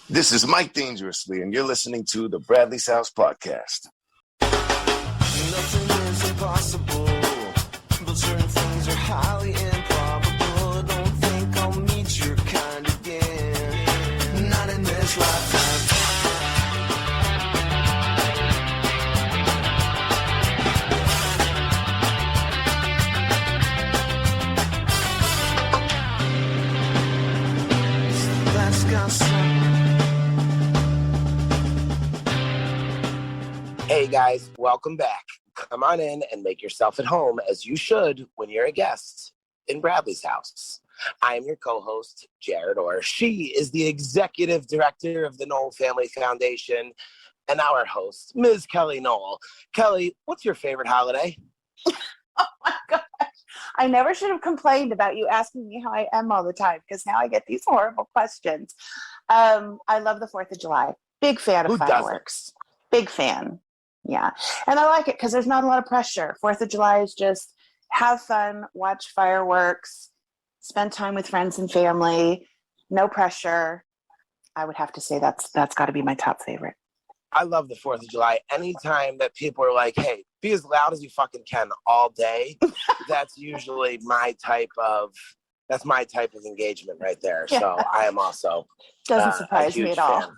This is Mike Dangerously, and you're listening to the Bradley's House Podcast. Nothing is impossible, but certain things are highly improbable. Don't think I'll meet your kind again, not in this lifetime. That's got some. Hey guys, welcome back. Come on in and make yourself at home, as you should when you're a guest in Bradley's house. I am your co-host, Jarett, or she is the executive director of the Nowell Family Foundation, and our host, Ms. Kellie Nowell. Kellie, what's your favorite holiday? Oh my gosh. I never should have complained about you asking me how I am all the time, because now I get these horrible questions. I love the 4th of July. Big fan of fireworks. Big fan. Yeah. And I like it because there's not a lot of pressure. 4th of July is just have fun, watch fireworks, spend time with friends and family, no pressure. I would have to say that's got to be my top favorite. I love the 4th of July. Anytime that people are like, hey, be as loud as you fucking can all day, that's usually my type of engagement right there. Yeah. So I am also Doesn't surprise me at all.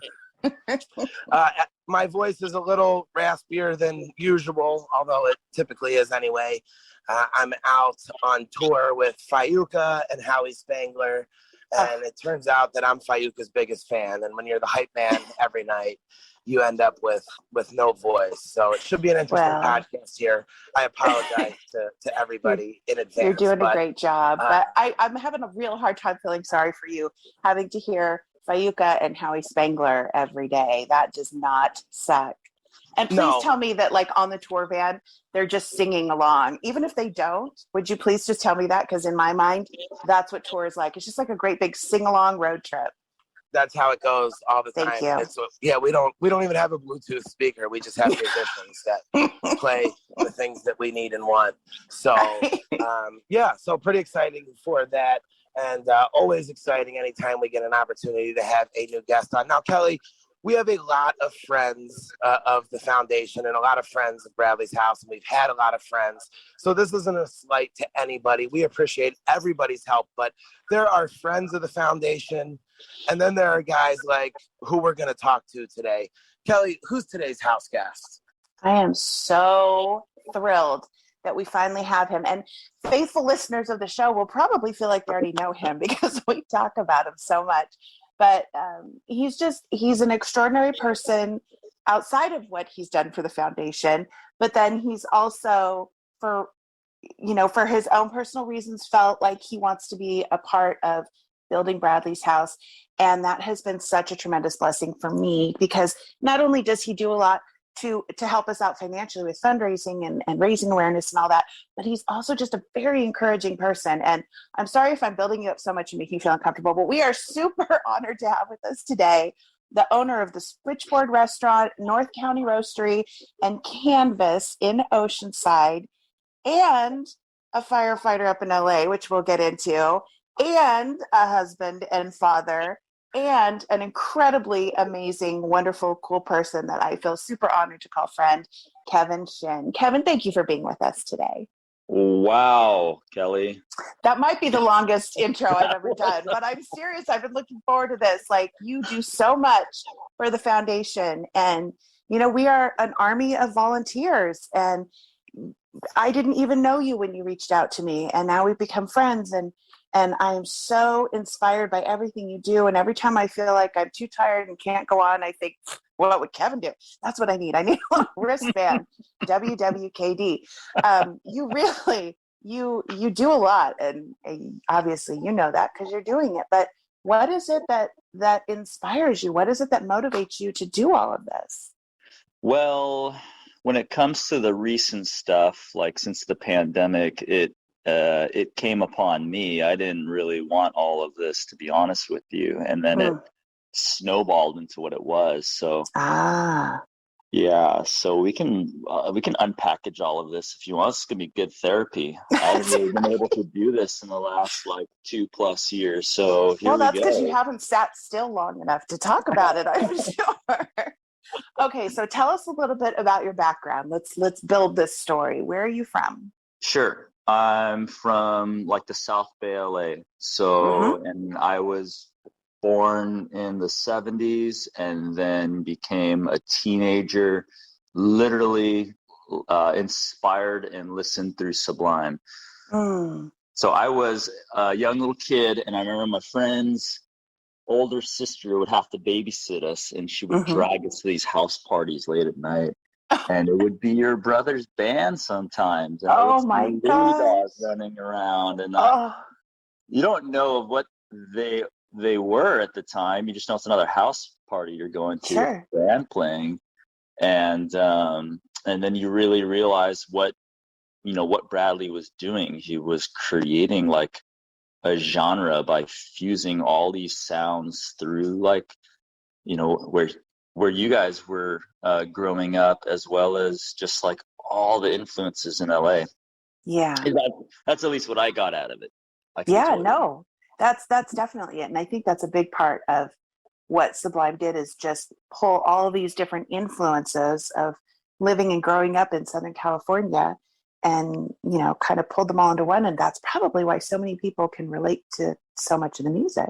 My voice is a little raspier than usual, although it typically is anyway. I'm out on tour with Fayuka and Howie Spangler, and it turns out that I'm Fayuka's biggest fan. And when you're the hype man every night, you end up with no voice. So it should be an interesting podcast here. I apologize to everybody in advance. You're doing a great job. But I'm having a real hard time feeling sorry for you, having to hear Fayuka and Howie Spangler every day. That does not suck. And please tell me that, like, on the tour van, they're just singing along. Even if they don't, would you please just tell me that? Because in my mind, that's what tour is like. It's just like a great big sing-along road trip. That's how it goes all the time. Thank you. We don't even have a Bluetooth speaker. We just have musicians that play the things that we need and want. So, so pretty exciting for that. And always exciting anytime we get an opportunity to have a new guest on. Now, Kellie, we have a lot of friends of the foundation and a lot of friends of Bradley's house, and we've had a lot of friends. So this isn't a slight to anybody. We appreciate everybody's help, but there are friends of the foundation, and then there are guys like who we're going to talk to today. Kellie, who's today's house guest? I am so thrilled that we finally have him. And faithful listeners of the show will probably feel like they already know him because we talk about him so much. But he's an extraordinary person outside of what he's done for the foundation. But then he's also, for his own personal reasons, felt like he wants to be a part of building Bradley's house. And that has been such a tremendous blessing for me, because not only does he do a lot to help us out financially with fundraising and raising awareness and all that, but he's also just a very encouraging person. And I'm sorry if I'm building you up so much and making you feel uncomfortable, but we are super honored to have with us today the owner of the Switchboard Restaurant, North County Roastery, and KNVS in Oceanside, and a firefighter up in LA, which we'll get into, and a husband and father, and an incredibly amazing, wonderful, cool person that I feel super honored to call friend, Kevin Shin. Kevin, thank you for being with us today. Wow, Kellie. That might be the longest intro I've ever done, but I'm serious. I've been looking forward to this. Like, you do so much for the foundation, and, we are an army of volunteers, and I didn't even know you when you reached out to me, and now we've become friends, and I am so inspired by everything you do. And every time I feel like I'm too tired and can't go on, I think, well, what would Kevin do? That's what I need. I need a little wristband, WWKD. You really, you do a lot. And obviously you know that because you're doing it. But what is it that inspires you? What is it that motivates you to do all of this? Well, when it comes to the recent stuff, like since the pandemic, it came upon me. I didn't really want all of this, to be honest with you. And then it snowballed into what it was. So Yeah, so we can unpackage all of this if you want. It's gonna be good therapy. I haven't really been able to do this in the last like 2+ years. So here Well, we that's because you go. haven't sat still long enough to talk about it, I'm sure. Okay, so tell us a little bit about your background. Let's build this story. Where are you from? Sure. I'm from like the South Bay, LA. So, and I was born in the 70s and then became a teenager, literally inspired and listened through Sublime. So I was a young little kid, and I remember my friend's older sister would have to babysit us, and she would drag us to these house parties late at night. And it would be your brother's band sometimes. And Oh my God! Running around, and you don't know what they were at the time. You just know it's another house party you're going to, sure. band playing, and then you really realize what Bradley was doing. He was creating like a genre by fusing all these sounds through, like, where you guys were growing up, as well as just like all the influences in LA. Yeah, that's at least what I got out of it. Yeah, no, that's definitely it. And I think that's a big part of what Sublime did, is just pull all these different influences of living and growing up in Southern California and, kind of pulled them all into one. And that's probably why so many people can relate to so much of the music.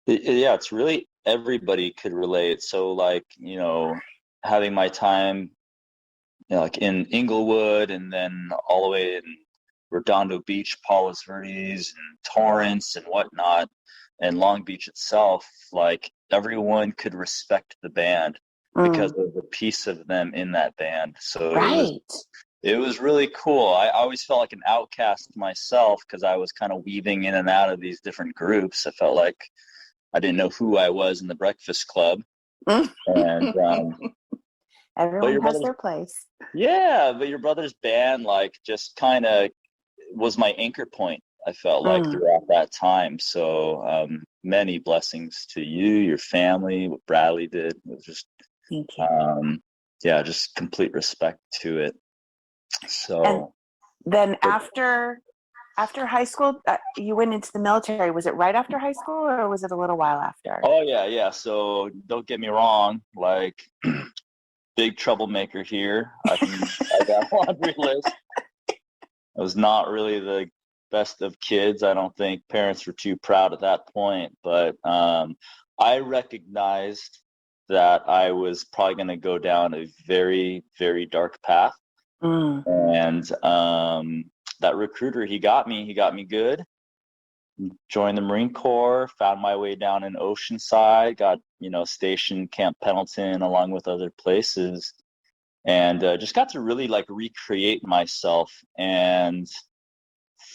Yeah, it's really everybody could relate. So like, having my time, like in Inglewood, and then all the way in Redondo Beach, Palos Verdes, and Torrance and whatnot, and Long Beach itself, like everyone could respect the band because of the piece of them in that band. So it was really cool. I always felt like an outcast myself because I was kind of weaving in and out of these different groups. I felt like I didn't know who I was in the Breakfast Club. And everyone has their place. Yeah, but your brother's band like just kind of was my anchor point, I felt like, throughout that time. So many blessings to you, your family, what Bradley did. It was just thank you. Just complete respect to it. So and then after high school, you went into the military. Was it right after high school, or was it a little while after? Oh yeah. So don't get me wrong, like big troublemaker here. I got a laundry list. I was not really the best of kids. I don't think parents were too proud at that point, but I recognized that I was probably going to go down a very, very dark path. And that recruiter, he got me good. Joined the Marine Corps, found my way down in Oceanside, got, stationed Camp Pendleton along with other places, and just got to really like recreate myself. And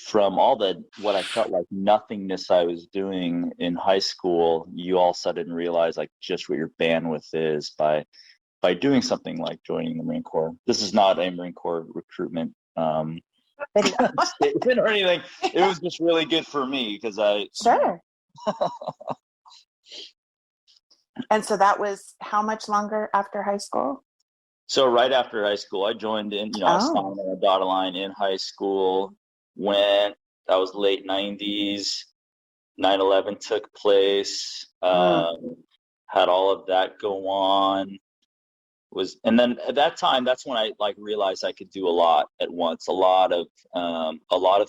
from all what I felt like nothingness I was doing in high school, you all of a sudden realize like just what your bandwidth is by doing something like joining the Marine Corps. This is not a Marine Corps recruitment statement or anything. It was just really good for me because Sure. And so that was how much longer after high school? So right after high school, I joined in, I signed on a dotted line in high school. That was late 90s, 9/11 took place, had all of that go on. And then at that time, that's when I like realized I could do a lot at once, a lot of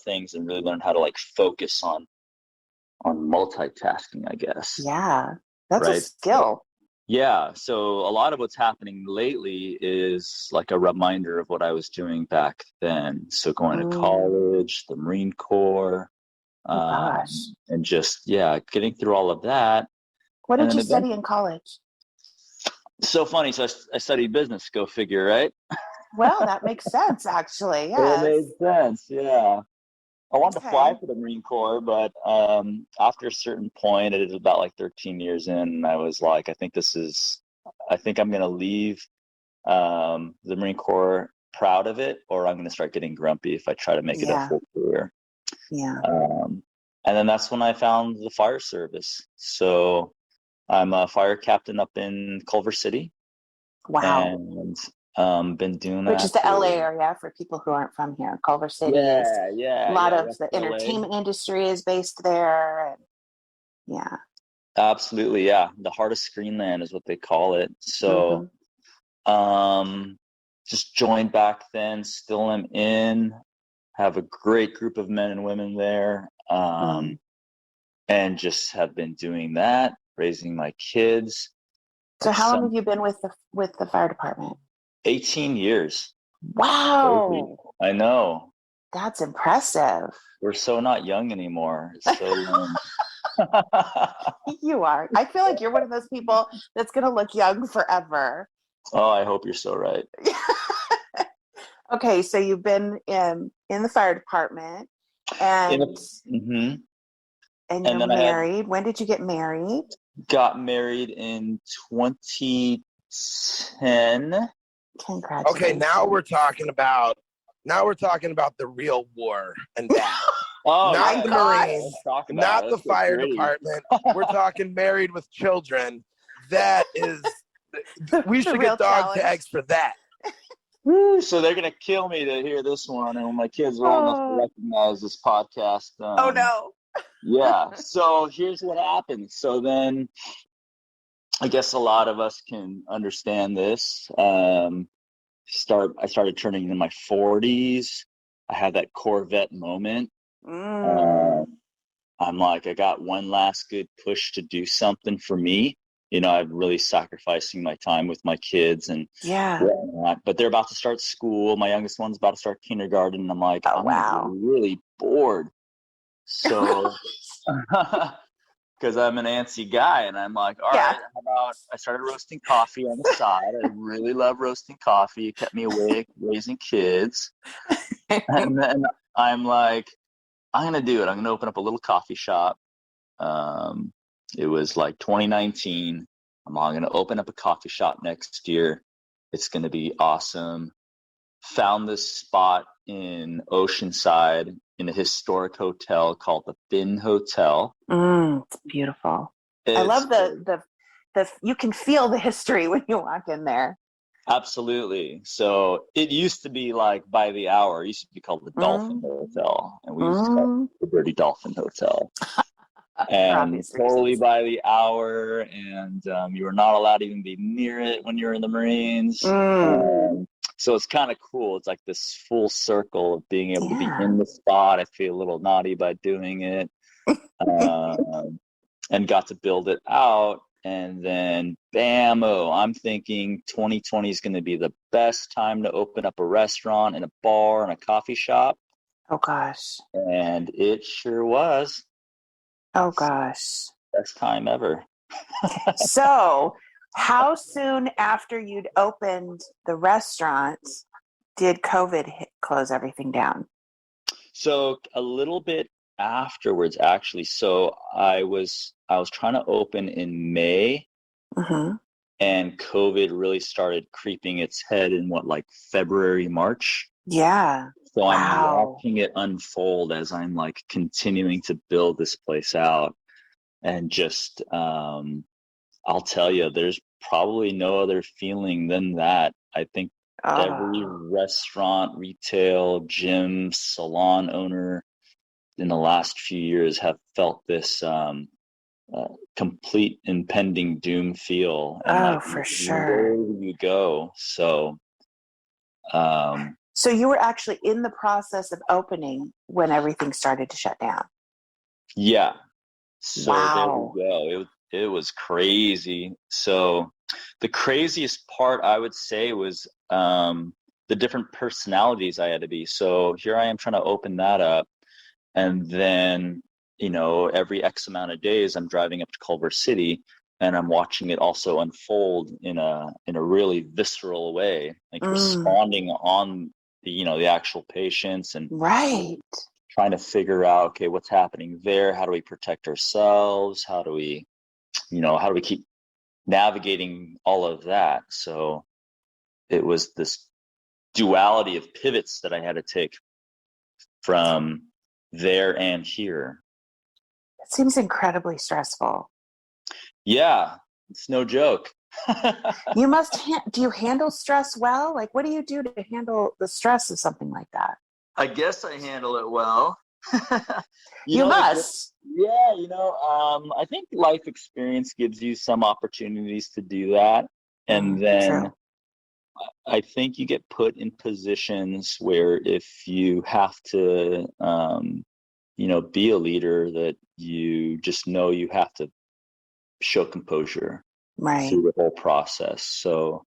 things, and really learned how to like focus on multitasking, I guess. Yeah, that's a skill. Yeah, so a lot of what's happening lately is like a reminder of what I was doing back then. So going to college, the Marine Corps, and just getting through all of that. What did you study in college? So funny. So I studied business. Go figure, right? Well, that makes sense, actually. Yes. It makes sense. Yeah. I wanted to fly for the Marine Corps, but after a certain point, it was about like 13 years in, and I was like, I think I'm going to leave the Marine Corps proud of it, or I'm going to start getting grumpy if I try to make it a full career. Yeah. And then that's when I found the fire service. So I'm a fire captain up in Culver City. Wow. And been doing that. Which is the LA area for people who aren't from here. Culver City is Yeah. a lot of West the LA. entertainment industry is based there. And yeah. Absolutely, yeah. The heart of Screenland is what they call it. So just joined back then, still am in, have a great group of men and women there. And just have been doing that, raising my kids. So how long have you been with the fire department? 18 years. Wow. I know. That's impressive. We're so not young anymore. So You are. I feel like you're one of those people that's going to look young forever. Oh, I hope you're so right. Okay, so you've been in the fire department and you're married. When did you get married? Got married in 2010. Congratulations. Okay, now we're talking about the real war and that. Not the Marines, not the fire department. We're talking married with children. That is, we should get dog tags for that. Woo, so they're gonna kill me to hear this one, and when my kids are old enough to recognize this podcast. Oh no. Yeah. So here's what happened. So then, I guess a lot of us can understand this. I started turning into my 40s. I had that Corvette moment. I'm like, I got one last good push to do something for me. You know, I'm really sacrificing my time with my kids and whatnot. But they're about to start school. My youngest one's about to start kindergarten. And I'm like, I'm really bored. So, because I'm an antsy guy, and I'm like, all right, how about I started roasting coffee on the side. I really love roasting coffee. It kept me awake, raising kids. And then I'm like, I'm going to do it. I'm going to open up a little coffee shop. It was like 2019. I'm going to open up a coffee shop next year. It's going to be awesome. Found this spot in Oceanside in a historic hotel called the Finn Hotel. It's beautiful. I love the you can feel the history when you walk in there. Absolutely. So it used to be like by the hour. It used to be called the Dolphin Hotel, and we used to call it the Dirty Dolphin Hotel. And totally by the hour, and you were not allowed to even be near it when you were in the Marines. So it's kind of cool. It's like this full circle of being able to be in the spot. I feel a little naughty by doing it, and got to build it out. And then, bam-o, I'm thinking 2020 is going to be the best time to open up a restaurant and a bar and a coffee shop. Oh, gosh. And it sure was. Oh, gosh. Best time ever. So, how soon after you'd opened the restaurants did COVID close everything down? So, a little bit afterwards, actually. So, I was trying to open in May, and COVID really started creeping its head in February, March. Yeah. So I'm watching it unfold as I'm like continuing to build this place out. And just, I'll tell you, there's probably no other feeling than that. I think every restaurant, retail, gym, salon owner in the last few years have felt this complete impending doom feel. And for sure. Where do you go? So, so you were actually in the process of opening when everything started to shut down. Yeah. So there we go. It was crazy. So the craziest part, I would say, was the different personalities I had to be. So here I am trying to open that up. And then, every X amount of days I'm driving up to Culver City, and I'm watching it also unfold in a really visceral way, like responding on the actual patients and trying to figure out, okay, what's happening there? How do we protect ourselves? How do we keep navigating all of that? So it was this duality of pivots that I had to take from there and here. It seems incredibly stressful. Yeah, it's no joke. You must, do you handle stress well? Like, what do you do to handle the stress of something like that? I guess I handle it well. You must. Yeah, I think life experience gives you some opportunities to do that. And then True. I think you get put in positions where if you have to, be a leader, that you just know you have to show composure through the whole process. So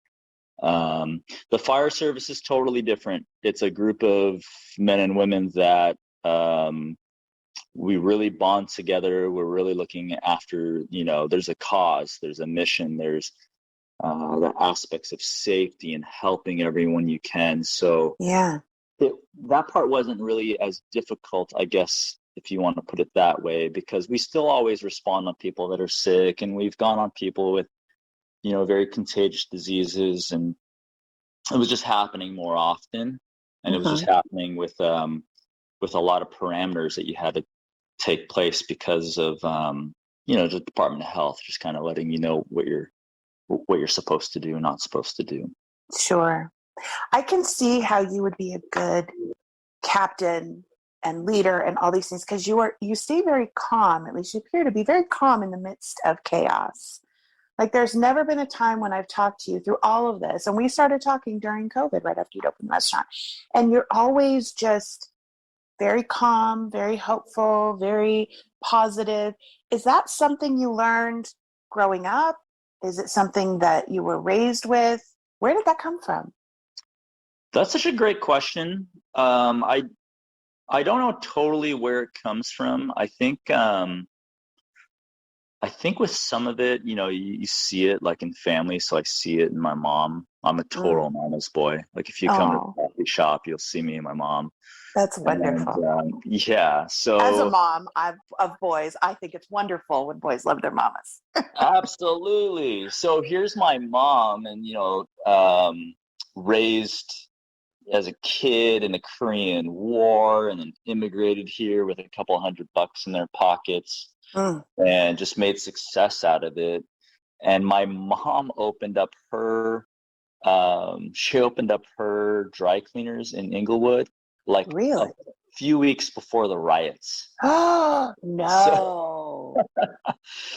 the fire service is totally different. It's a group of men and women that we really bond together. We're really looking after, there's a cause, there's a mission, there's the aspects of safety and helping everyone you can. So that part wasn't really as difficult, I guess, if you want to put it that way, because we still always respond on people that are sick, and we've gone on people with, very contagious diseases, and it was just happening more often, and it was just happening with a lot of parameters that you had to take place because of the Department of Health just kind of letting you know what you're supposed to do and not supposed to do. Sure. I can see how you would be a good captain and leader and all these things, because you stay very calm. At least you appear to be very calm in the midst of chaos. Like, there's never been a time when I've talked to you through all of this, and we started talking during COVID right after you'd opened the restaurant, and you're always just very calm, very hopeful, very positive. Is that something you learned growing up? Is it something that you were raised with? Where did that come from? That's such a great question. I don't know totally where it comes from. I think with some of it, you see it like in family. So I see it in my mom. I'm a total mama's boy. Like, if you come to the coffee shop, you'll see me and my mom. That's wonderful. And, so as a mom of boys, I think it's wonderful when boys love their mamas. Absolutely. So here's my mom, and raised as a kid in the Korean War, and then immigrated here with a couple $100 in their pockets, and just made success out of it. And my mom opened up her dry cleaners in Inglewood, like really? a few weeks before the riots. Oh, no.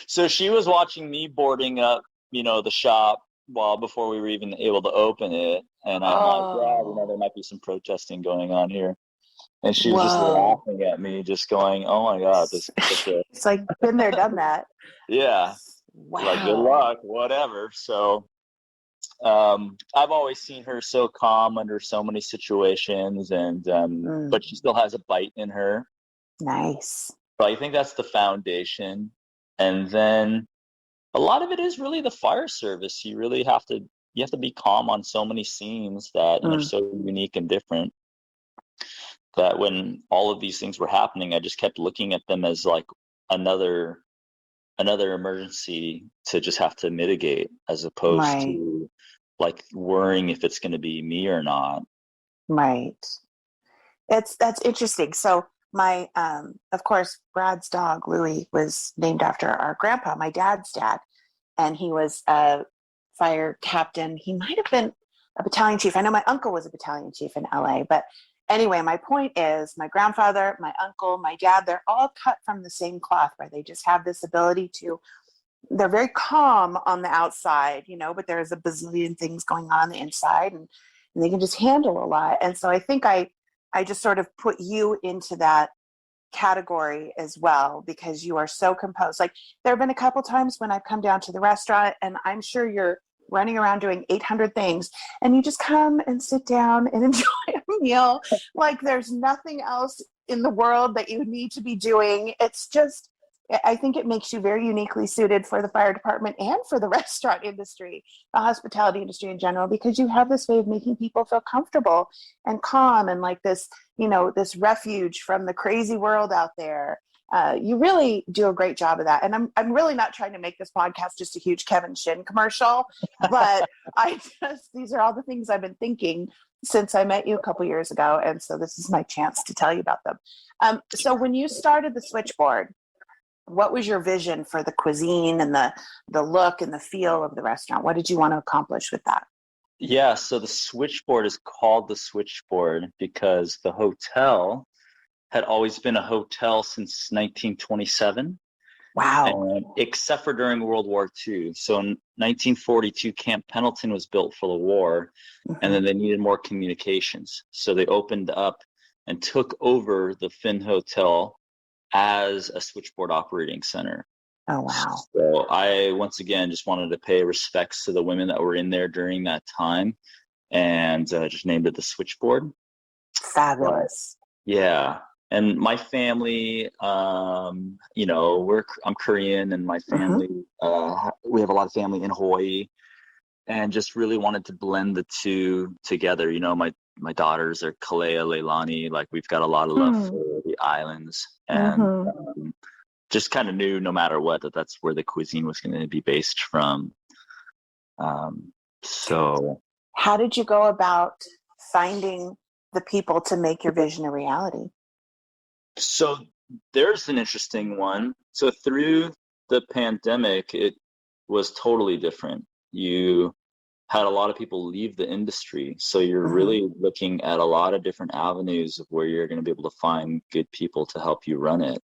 So she was watching me boarding up, the shop before we were even able to open it. And I'm like, yeah, there might be some protesting going on here. And she was just laughing at me, just going, oh my God, this is it's like, been there, done that. Yeah. Wow. Like, good luck, whatever. So I've always seen her so calm under so many situations, and but she still has a bite in her. Nice. So I think that's the foundation. And then a lot of it is really the fire service. You really have to be calm on so many scenes that are so unique and different, that when all of these things were happening, I just kept looking at them as like another emergency to just have to mitigate, as opposed to like worrying if it's going to be me or not. Right. That's interesting. So my, of course, Brad's dog, Louie, was named after our grandpa, my dad's dad. And he was a fire captain. He might have been a battalion chief. I know my uncle was a battalion chief in LA. But anyway, my point is, my grandfather, my uncle, my dad, they're all cut from the same cloth, where they just have this ability to, they're very calm on the outside, but there's a bazillion things going on the inside, and they can just handle a lot. And so I think I just sort of put you into that category as well, because you are so composed. Like, there have been a couple times when I've come down to the restaurant, and I'm sure you're running around doing 800 things, and you just come and sit down and enjoy a meal like there's nothing else in the world that you need to be doing. It's just, I think it makes you very uniquely suited for the fire department and for the restaurant industry, the hospitality industry in general, because you have this way of making people feel comfortable and calm, and like this, this refuge from the crazy world out there. You really do a great job of that. And I'm really not trying to make this podcast just a huge Kevin Shin commercial, but these are all the things I've been thinking since I met you a couple years ago. And so this is my chance to tell you about them. So when you started the Switchboard, what was your vision for the cuisine and the look and the feel of the restaurant? What did you want to accomplish with that? Yeah, so the Switchboard is called the Switchboard because the hotel had always been a hotel since 1927. Wow. And except for during World War II. So in 1942, Camp Pendleton was built for the war, and then they needed more communications. So they opened up and took over the Finn Hotel as a switchboard operating center. Oh, wow. So I, once again, just wanted to pay respects to the women that were in there during that time, and just named it the Switchboard. Fabulous. Yeah. And my family, you know, I'm Korean, and my family, we have a lot of family in Hawaii, and just really wanted to blend the two together. You know, my daughters are Kalea, Leilani, like we've got a lot of love for the islands, and just kind of knew no matter what that's where the cuisine was going to be based from. So how did you go about finding the people to make your vision a reality? So there's an interesting one. So through the pandemic, it was totally different. You had a lot of people leave the industry. So you're really looking at a lot of different avenues of where you're going to be able to find good people to help you run it.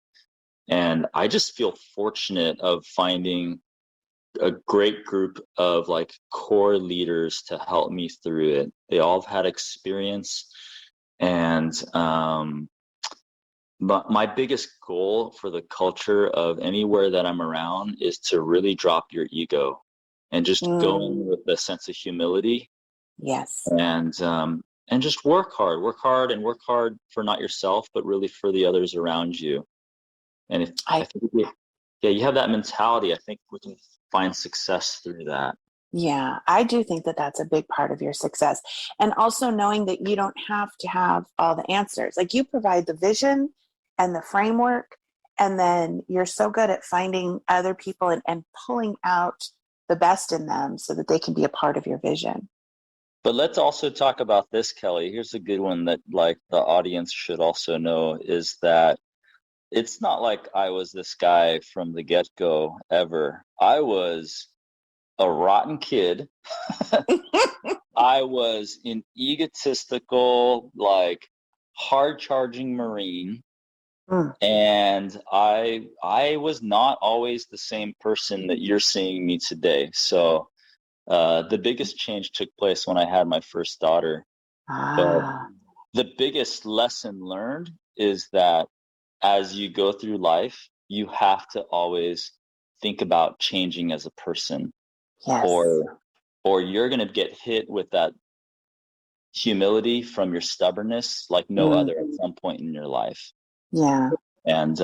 And I just feel fortunate of finding a great group of like core leaders to help me through it. They all have had experience, and but my biggest goal for the culture of anywhere that I'm around is to really drop your ego and just go in with a sense of humility. Yes. And just work hard for not yourself, but really for the others around you. And if I think you have that mentality, I think we can find success through that. Yeah, I do think that that's a big part of your success. And also knowing that you don't have to have all the answers. Like, you provide the vision and the framework, and then you're so good at finding other people and pulling out the best in them so that they can be a part of your vision. But let's also talk about this, Kelly. Here's a good one that like the audience should also know, is that it's not like I was this guy from the get-go ever. I was a rotten kid. I was an egotistical, like hard-charging Marine. And I was not always the same person that you're seeing me today. So the biggest change took place when I had my first daughter. But the biggest lesson learned is that as you go through life, you have to always think about changing as a person. Yes. Or you're going to get hit with that humility from your stubbornness like no other at some point in your life. Yeah. And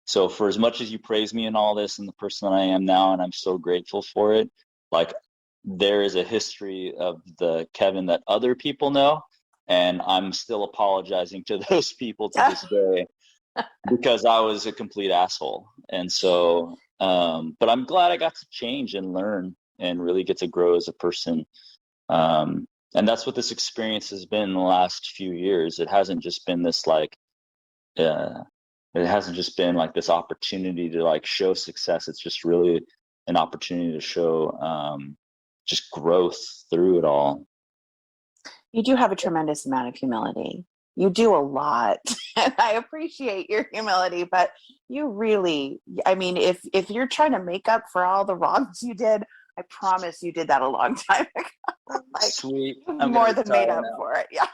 so for as much as you praise me and all this and the person that I am now, and I'm so grateful for it, like there is a history of the Kevin that other people know, and I'm still apologizing to those people to this day because I was a complete asshole. And so, but I'm glad I got to change and learn and really get to grow as a person. And that's what this experience has been in the last few years. It hasn't just been this like, it hasn't just been like this opportunity to like show success. It's just really an opportunity to show just growth through it all. You do have a tremendous amount of humility. You do a lot, and I appreciate your humility, but you really, I mean, if you're trying to make up for all the wrongs you did, I promise you did that a long time ago. Like, sweet. More than made up for it. Yeah.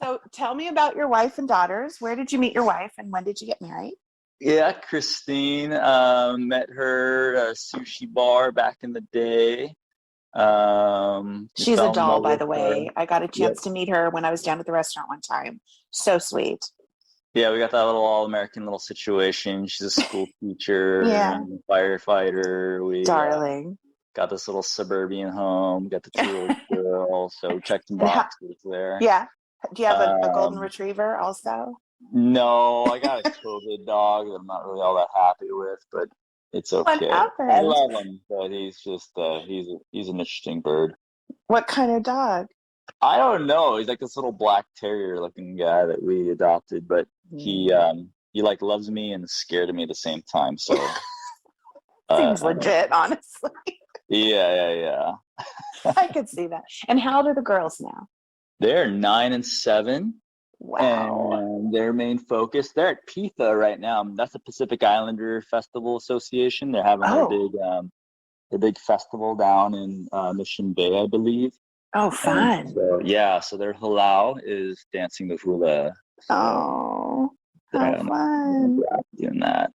So tell me about your wife and daughters. Where did you meet your wife, and when did you get married? Yeah, Christine, met her at a sushi bar back in the day. She's a doll, by the way. I got a chance to meet her when I was down at the restaurant one time. So sweet. Yeah, we got that little all-American little situation. She's a school teacher, firefighter. We darling. Got this little suburban home. Got the 2 girls, so we checked some boxes there. Yeah. Do you have a golden retriever also? No, I got a COVID dog that I'm not really all that happy with, but it's okay. What happened? I love him, but he's just he's an interesting bird. What kind of dog? I don't know. He's like this little black terrier looking guy that we adopted, but he like loves me and is scared of me at the same time. So Seems legit, honestly. Yeah. I could see that. And how old are the girls now? They're 9 and 7. Wow. And their main focus, they're at PIFA right now. That's the Pacific Islander Festival Association. They're having their big festival down in Mission Bay, I believe. Oh, fun. So their halau is dancing the hula. Oh, how fun. Doing that.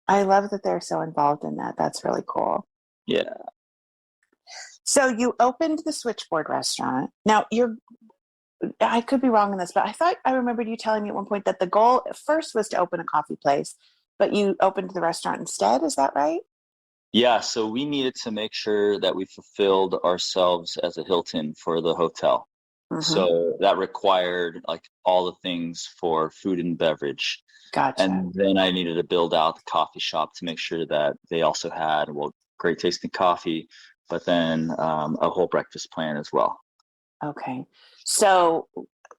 I love that they're so involved in that. That's really cool. Yeah. So you opened the Switchboard Restaurant. Now, I could be wrong on this, but I thought I remembered you telling me at one point that the goal at first was to open a coffee place, but you opened the restaurant instead. Is that right? Yeah, so we needed to make sure that we fulfilled ourselves as a Hilton for the hotel. Mm-hmm. So that required like all the things for food and beverage. Gotcha. And then I needed to build out the coffee shop to make sure that they also had, great tasting coffee, but then a whole breakfast plan as well. Okay. So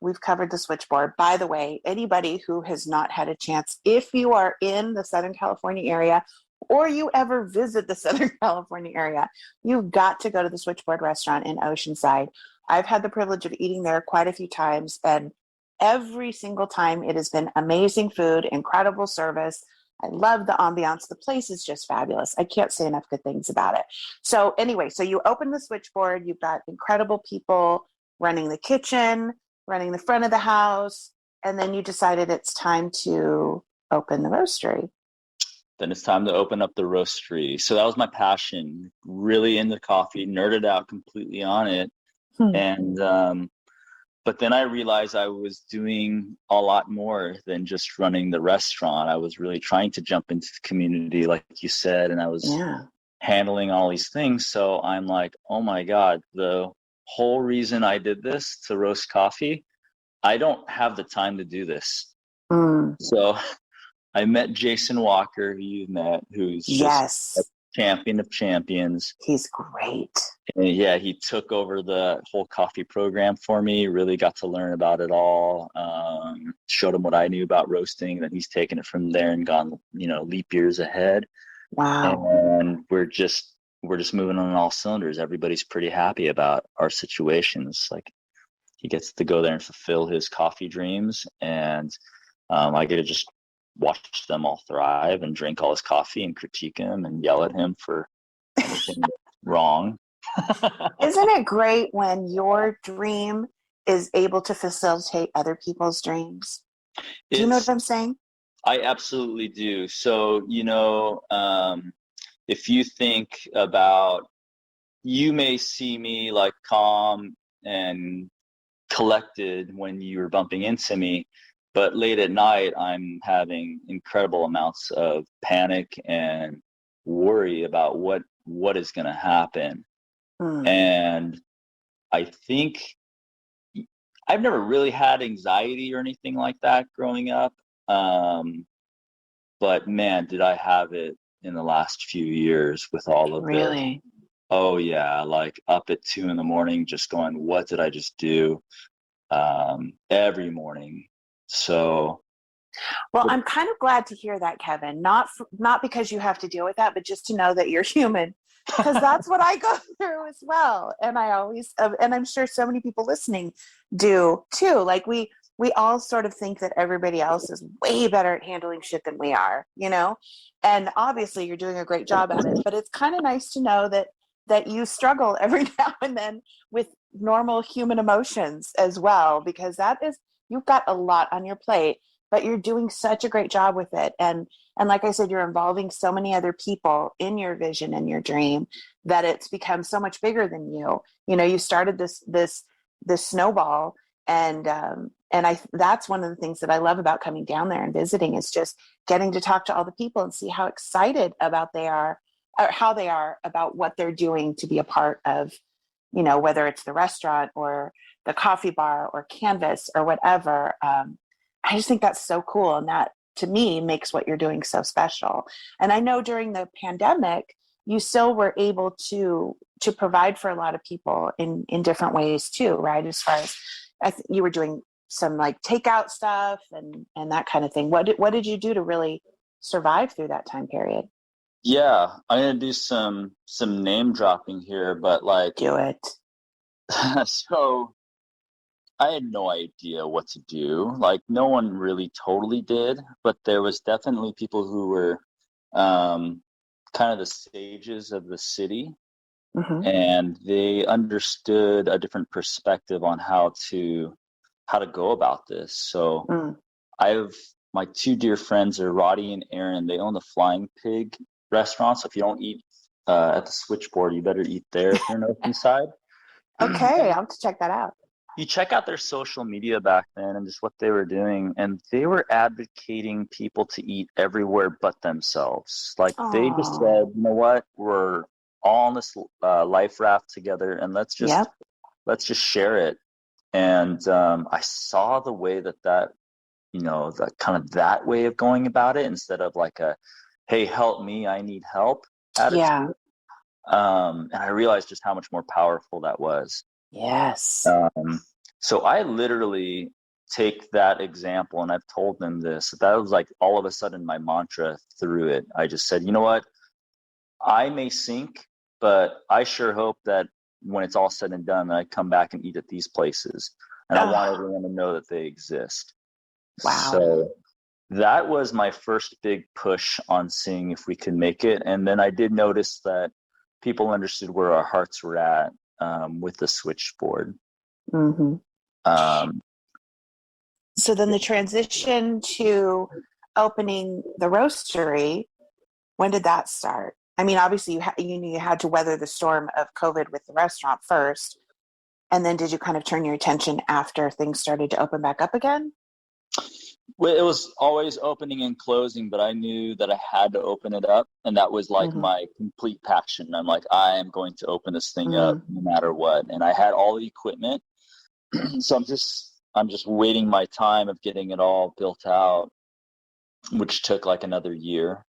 we've covered the Switchboard. By the way, anybody who has not had a chance, if you are in the Southern California area or you ever visit the Southern California area, you've got to go to the Switchboard Restaurant in Oceanside. I've had the privilege of eating there quite a few times, and every single time it has been amazing food, incredible service. I love the ambiance. The place is just fabulous. I can't say enough good things about it. So anyway, so you open the Switchboard, you've got incredible people running the kitchen, running the front of the house, and then you decided it's time to open the roastery. Then it's time to open up the roastery. So that was my passion, really into coffee, nerded out completely on it. And, but then I realized I was doing a lot more than just running the restaurant. I was really trying to jump into the community, like you said, and I was handling all these things. So I'm like, oh my God, the whole reason I did this to roast coffee, I don't have the time to do this. So I met Jason Walker, who you've met, who's just a champion of champions. He's great. And he took over the whole coffee program for me, really got to learn about it all, showed him what I knew about roasting, then he's taken it from there and gone, leap years ahead. Wow. And we're just moving on all cylinders. Everybody's pretty happy about our situations. Like, he gets to go there and fulfill his coffee dreams, and I get to just watch them all thrive and drink all his coffee and critique him and yell at him for anything wrong. Isn't it great when your dream is able to facilitate other people's dreams? Do you know what I'm saying? I absolutely do. So, if you think about, you may see me like calm and collected when you were bumping into me, but late at night, I'm having incredible amounts of panic and worry about what is going to happen. And I think I've never really had anxiety or anything like that growing up. But man, did I have it in the last few years with all of Really? Oh yeah, like up at 2 a.m, just going, what did I just do? Every morning. So, well, I'm kind of glad to hear that, Kevin. Not because you have to deal with that, but just to know that you're human, because that's what I go through as well. And I always, and I'm sure so many people listening do too. Like we all sort of think that everybody else is way better at handling shit than we are, And obviously, you're doing a great job at it. But it's kind of nice to know that you struggle every now and then with normal human emotions as well, because you've got a lot on your plate, but you're doing such a great job with it. And like I said, you're involving so many other people in your vision and your dream that it's become so much bigger than you. You started this snowball, and that's one of the things that I love about coming down there and visiting, is just getting to talk to all the people and see how excited about how they are about what they're doing to be a part of, whether it's the restaurant or the coffee bar or Canvas or whatever. I just think that's so cool. And that, to me, makes what you're doing so special. And I know during the pandemic, you still were able to provide for a lot of people in different ways too, right? As far as you were doing some like takeout stuff and that kind of thing. What did you do to really survive through that time period? Yeah, I'm gonna do some name dropping here, but like, Do it. so I had no idea what to do. Like, no one really totally did, but there was definitely people who were kind of the sages of the city, Mm-hmm. and they understood a different perspective on how to go about this. So I have my two dear friends are Roddy and Aaron. They own the Flying Pig restaurant. So if you don't eat at the Switchboard, you better eat there if you're in Oceanside. Okay, I'll have to check that out. You check out their social media back then and just what they were doing, and they were advocating people to eat everywhere but themselves. Like, they just Aw. said, you know what, we're all on this life raft together, and let's just share it. And I saw the way that you know, the kind of that way of going about it, instead of like a, hey, help me, I need help attitude. Yeah. And I realized just how much more powerful that was. Yes. So I literally take that example, and I've told them this. That was like all of a sudden my mantra through it. I just said, you know what? I may sink, but I sure hope that when it's all said and done, that I come back and eat at these places. And I want everyone to know that they exist. Wow. So that was my first big push on seeing if we could make it. And then I did notice that people understood where our hearts were at with the Switchboard. Mm-hmm. So then the transition to opening the Roastery, when did that start? I mean, obviously you knew you had to weather the storm of COVID with the restaurant first. And then did you kind of turn your attention after things started to open back up again? Well, it was always opening and closing, but I knew that I had to open it up. And that was like my complete passion. I'm like, I am going to open this thing up no matter what. And I had all the equipment. So I'm just waiting my time of getting it all built out, which took like another year.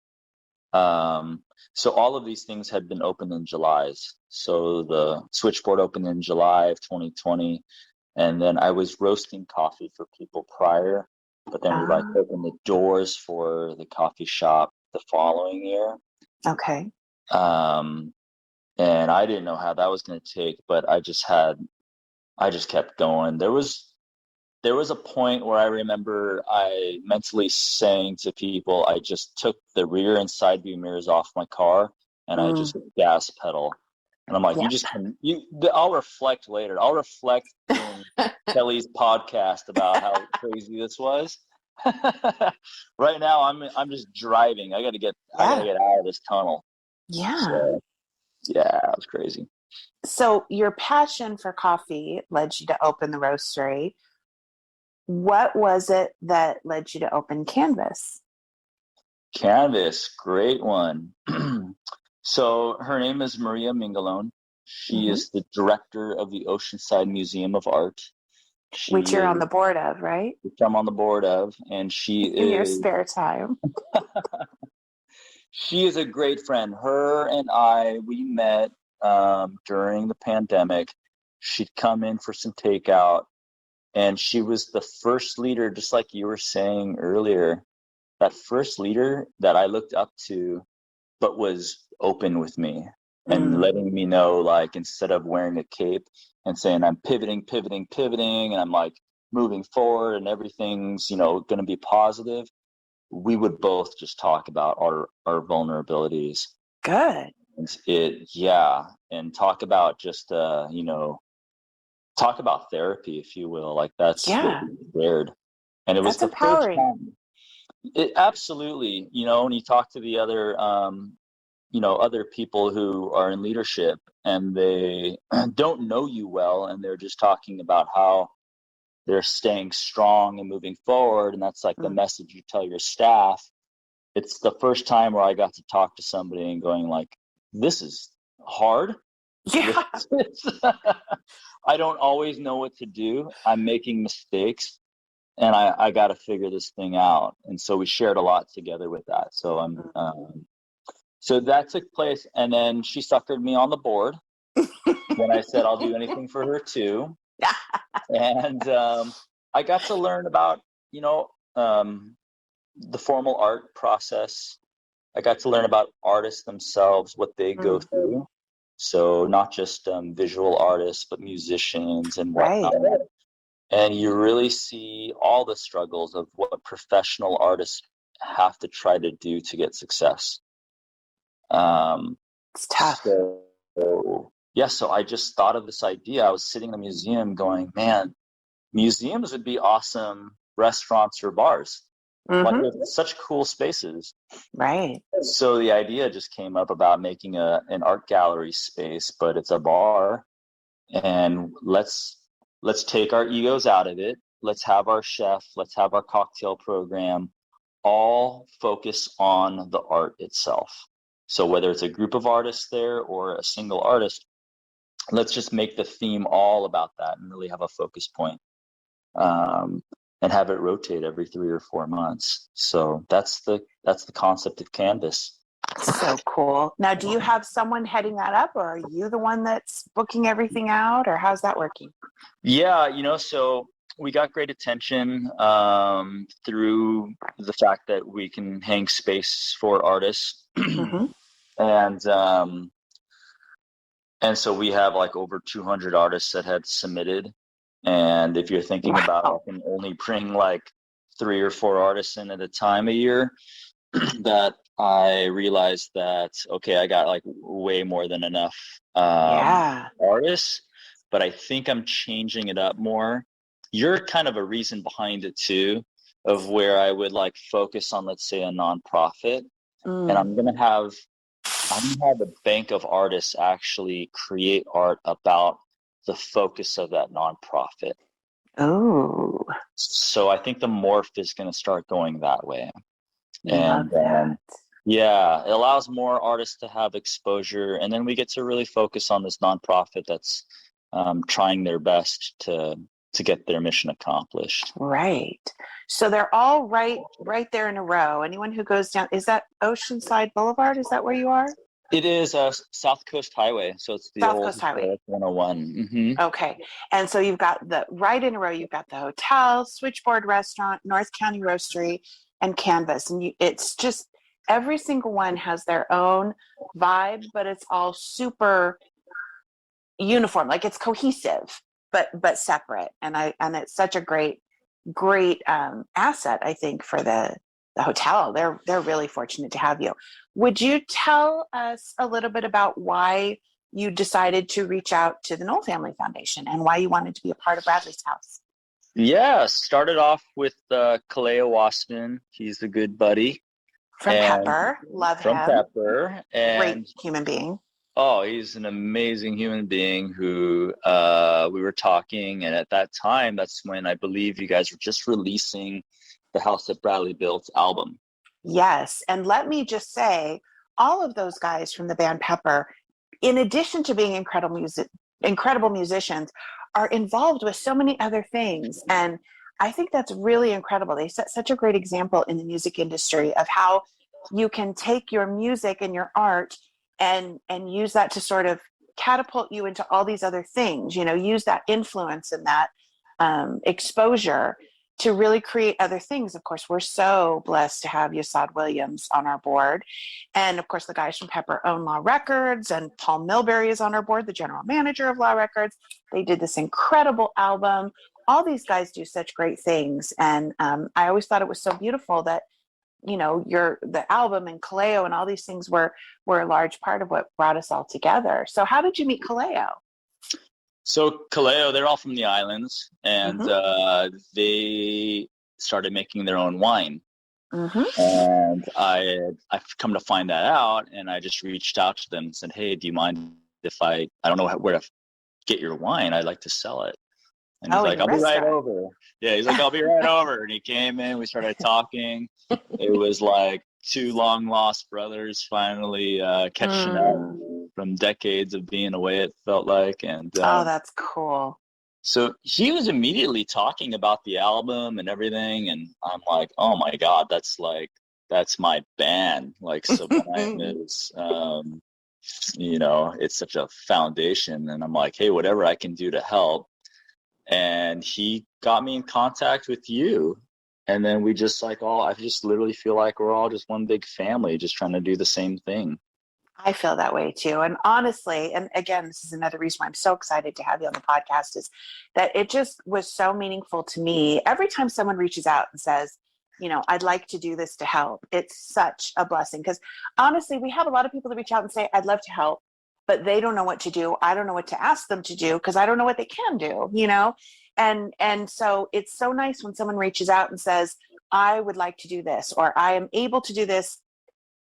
So all of these things had been opened in July's. So the Switchboard opened in July of 2020. And then I was roasting coffee for people prior, but then we like opened the doors for the coffee shop the following year. Okay. And I didn't know how that was going to take, but I just kept going. There was a point where I remember I mentally saying to people, I just took the rear and side view mirrors off my car and I just gas pedal. And I'm like, I'll reflect later. I'll reflect in Kellie's podcast about how crazy this was. Right now, I'm just driving. I gotta get out of this tunnel. Yeah. So, yeah, it was crazy. So your passion for coffee led you to open the Roastery. What was it that led you to open KNVS? KNVS, great one. So her name is Maria Mingalone. She is the director of the Oceanside Museum of Art. Which you're on the board of, right? Which I'm on the board of, and she is... In your spare time. She is a great friend. Her and we met during the pandemic. She'd come in for some takeout, and she was the first leader, just like you were saying earlier, that first leader that I looked up to, but was open with me and letting me know, like, instead of wearing a cape and saying I'm pivoting, and I'm like moving forward and everything's, going to be positive, we would both just talk about our vulnerabilities. Good. And talk about just, talk about therapy, if you will. Like, that's what we shared. And it was the empowering. First time. Absolutely. When you talk to the other, other people who are in leadership and they don't know you well, and they're just talking about how they're staying strong and moving forward, and that's like the message you tell your staff. It's the first time where I got to talk to somebody and going like, this is hard. Yeah. I don't always know what to do. I'm making mistakes, and I got to figure this thing out. And so we shared a lot together with that. So so that took place, and then she suckered me on the board when I said I'll do anything for her too. And I got to learn about, the formal art process. I got to learn about artists themselves, what they go through. So not just visual artists, but musicians and whatnot. Right. And you really see all the struggles of what professional artists have to try to do to get success. It's tough. So I just thought of this idea. I was sitting in a museum going, man, museums would be awesome restaurants or bars. Like, with such cool spaces. Right. So the idea just came up about making an art gallery space, but it's a bar. And let's take our egos out of it. Let's have our chef, let's have our cocktail program, all focus on the art itself. So whether it's a group of artists there or a single artist, let's just make the theme all about that and really have a focus point. And have it rotate every 3 or 4 months. So that's the concept of Canvas. So cool. Now, do you have someone heading that up, or are you the one that's booking everything out, or how's that working? Yeah, so we got great attention through the fact that we can hang space for artists. And so we have like over 200 artists that had submitted. And if you're thinking about, I can only bring like 3 or 4 artists in at a time a year, that I realized that, okay, I got like way more than enough artists, but I think I'm changing it up more. You're kind of a reason behind it too, of where I would like focus on, let's say, a nonprofit, and I'm gonna have a bank of artists actually create art about the focus of that nonprofit. Oh. So I think the morph is going to start going that way. Love that. Yeah, it allows more artists to have exposure, and then we get to really focus on this nonprofit that's trying their best to get their mission accomplished. Right. So they're all right there in a row. Anyone who goes down, is that Oceanside Boulevard? Is that where you are? It is a South Coast Highway, so it's the South old Coast Highway. 101. Okay. And so you've got right in a row, you've got the hotel, Switchboard Restaurant, North County Roastery, and Canvas. And it's just, every single one has their own vibe, but it's all super uniform. Like, it's cohesive, but separate. And it's such a great asset, I think, for the hotel. They're really fortunate to have you. Would you tell us a little bit about why you decided to reach out to the Nowell Family Foundation and why you wanted to be a part of Bradley's house? Yeah, started off with Kellie Waston. He's a good buddy. From Pepper. Love him. From Pepper. And great human being. Oh, he's an amazing human being who we were talking. And at that time, that's when I believe you guys were just releasing the House That Bradley Built album. Yes. And let me just say, all of those guys from the band Pepper, in addition to being incredible musicians, are involved with so many other things. And I think that's really incredible. They set such a great example in the music industry of how you can take your music and your art and use that to sort of catapult you into all these other things, use that influence and that exposure to really create other things. Of course, we're so blessed to have Yasad Williams on our board. And of course, the guys from Pepper own Law Records, and Paul Milbury is on our board, the general manager of Law Records. They did this incredible album. All these guys do such great things. And I always thought it was so beautiful that, the album and Kaleo and all these things were a large part of what brought us all together. So how did you meet Kaleo? So Kaleo, they're all from the islands, and they started making their own wine. And I've come to find that out, and I just reached out to them and said, hey, do you mind if I don't know where to get your wine, I'd like to sell it. And he's like, I'll be right over. Yeah, he's like, I'll be right over. And he came in, we started talking. It was like two long lost brothers finally catching up from decades of being away, it felt like. And oh, that's cool. So he was immediately talking about the album and everything, and I'm like, oh my God, that's my band. Like, Sublime is it's such a foundation. And I'm like, hey, whatever I can do to help. and he got me in contact with you. And then we just like I just literally feel like we're all just one big family, just trying to do the same thing. I feel that way too. And honestly, and again, this is another reason why I'm so excited to have you on the podcast, is that it just was so meaningful to me. Every time someone reaches out and says, you know, I'd like to do this to help, it's such a blessing. Because honestly, we have a lot of people that reach out and say, I'd love to help, but they don't know what to do. I don't know what to ask them to do because I don't know what they can do, you know? And so it's so nice when someone reaches out and says, I would like to do this, or I am able to do this.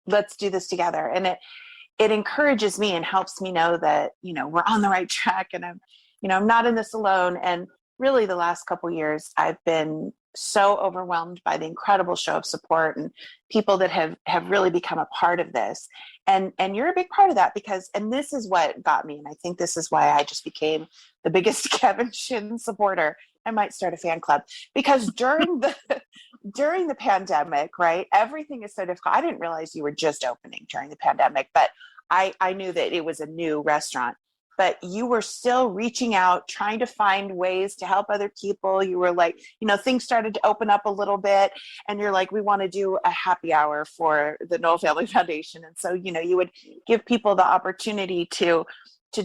Let's do this together. And it encourages me and helps me know that, you know, we're on the right track, and I'm not in this alone. And really the last couple of years, I've been so overwhelmed by the incredible show of support and people that have really become a part of this. And you're a big part of that, because, and this is what got me. And I think this is why I just became the biggest Kevin Shin supporter. I might start a fan club, because during the pandemic, right, everything is so difficult. I didn't realize you were just opening during the pandemic, but I knew that it was a new restaurant. But you were still reaching out, trying to find ways to help other people. You were like, you know, things started to open up a little bit, and you're like, we want to do a happy hour for the Nowell Family Foundation. And so, you know, you would give people the opportunity to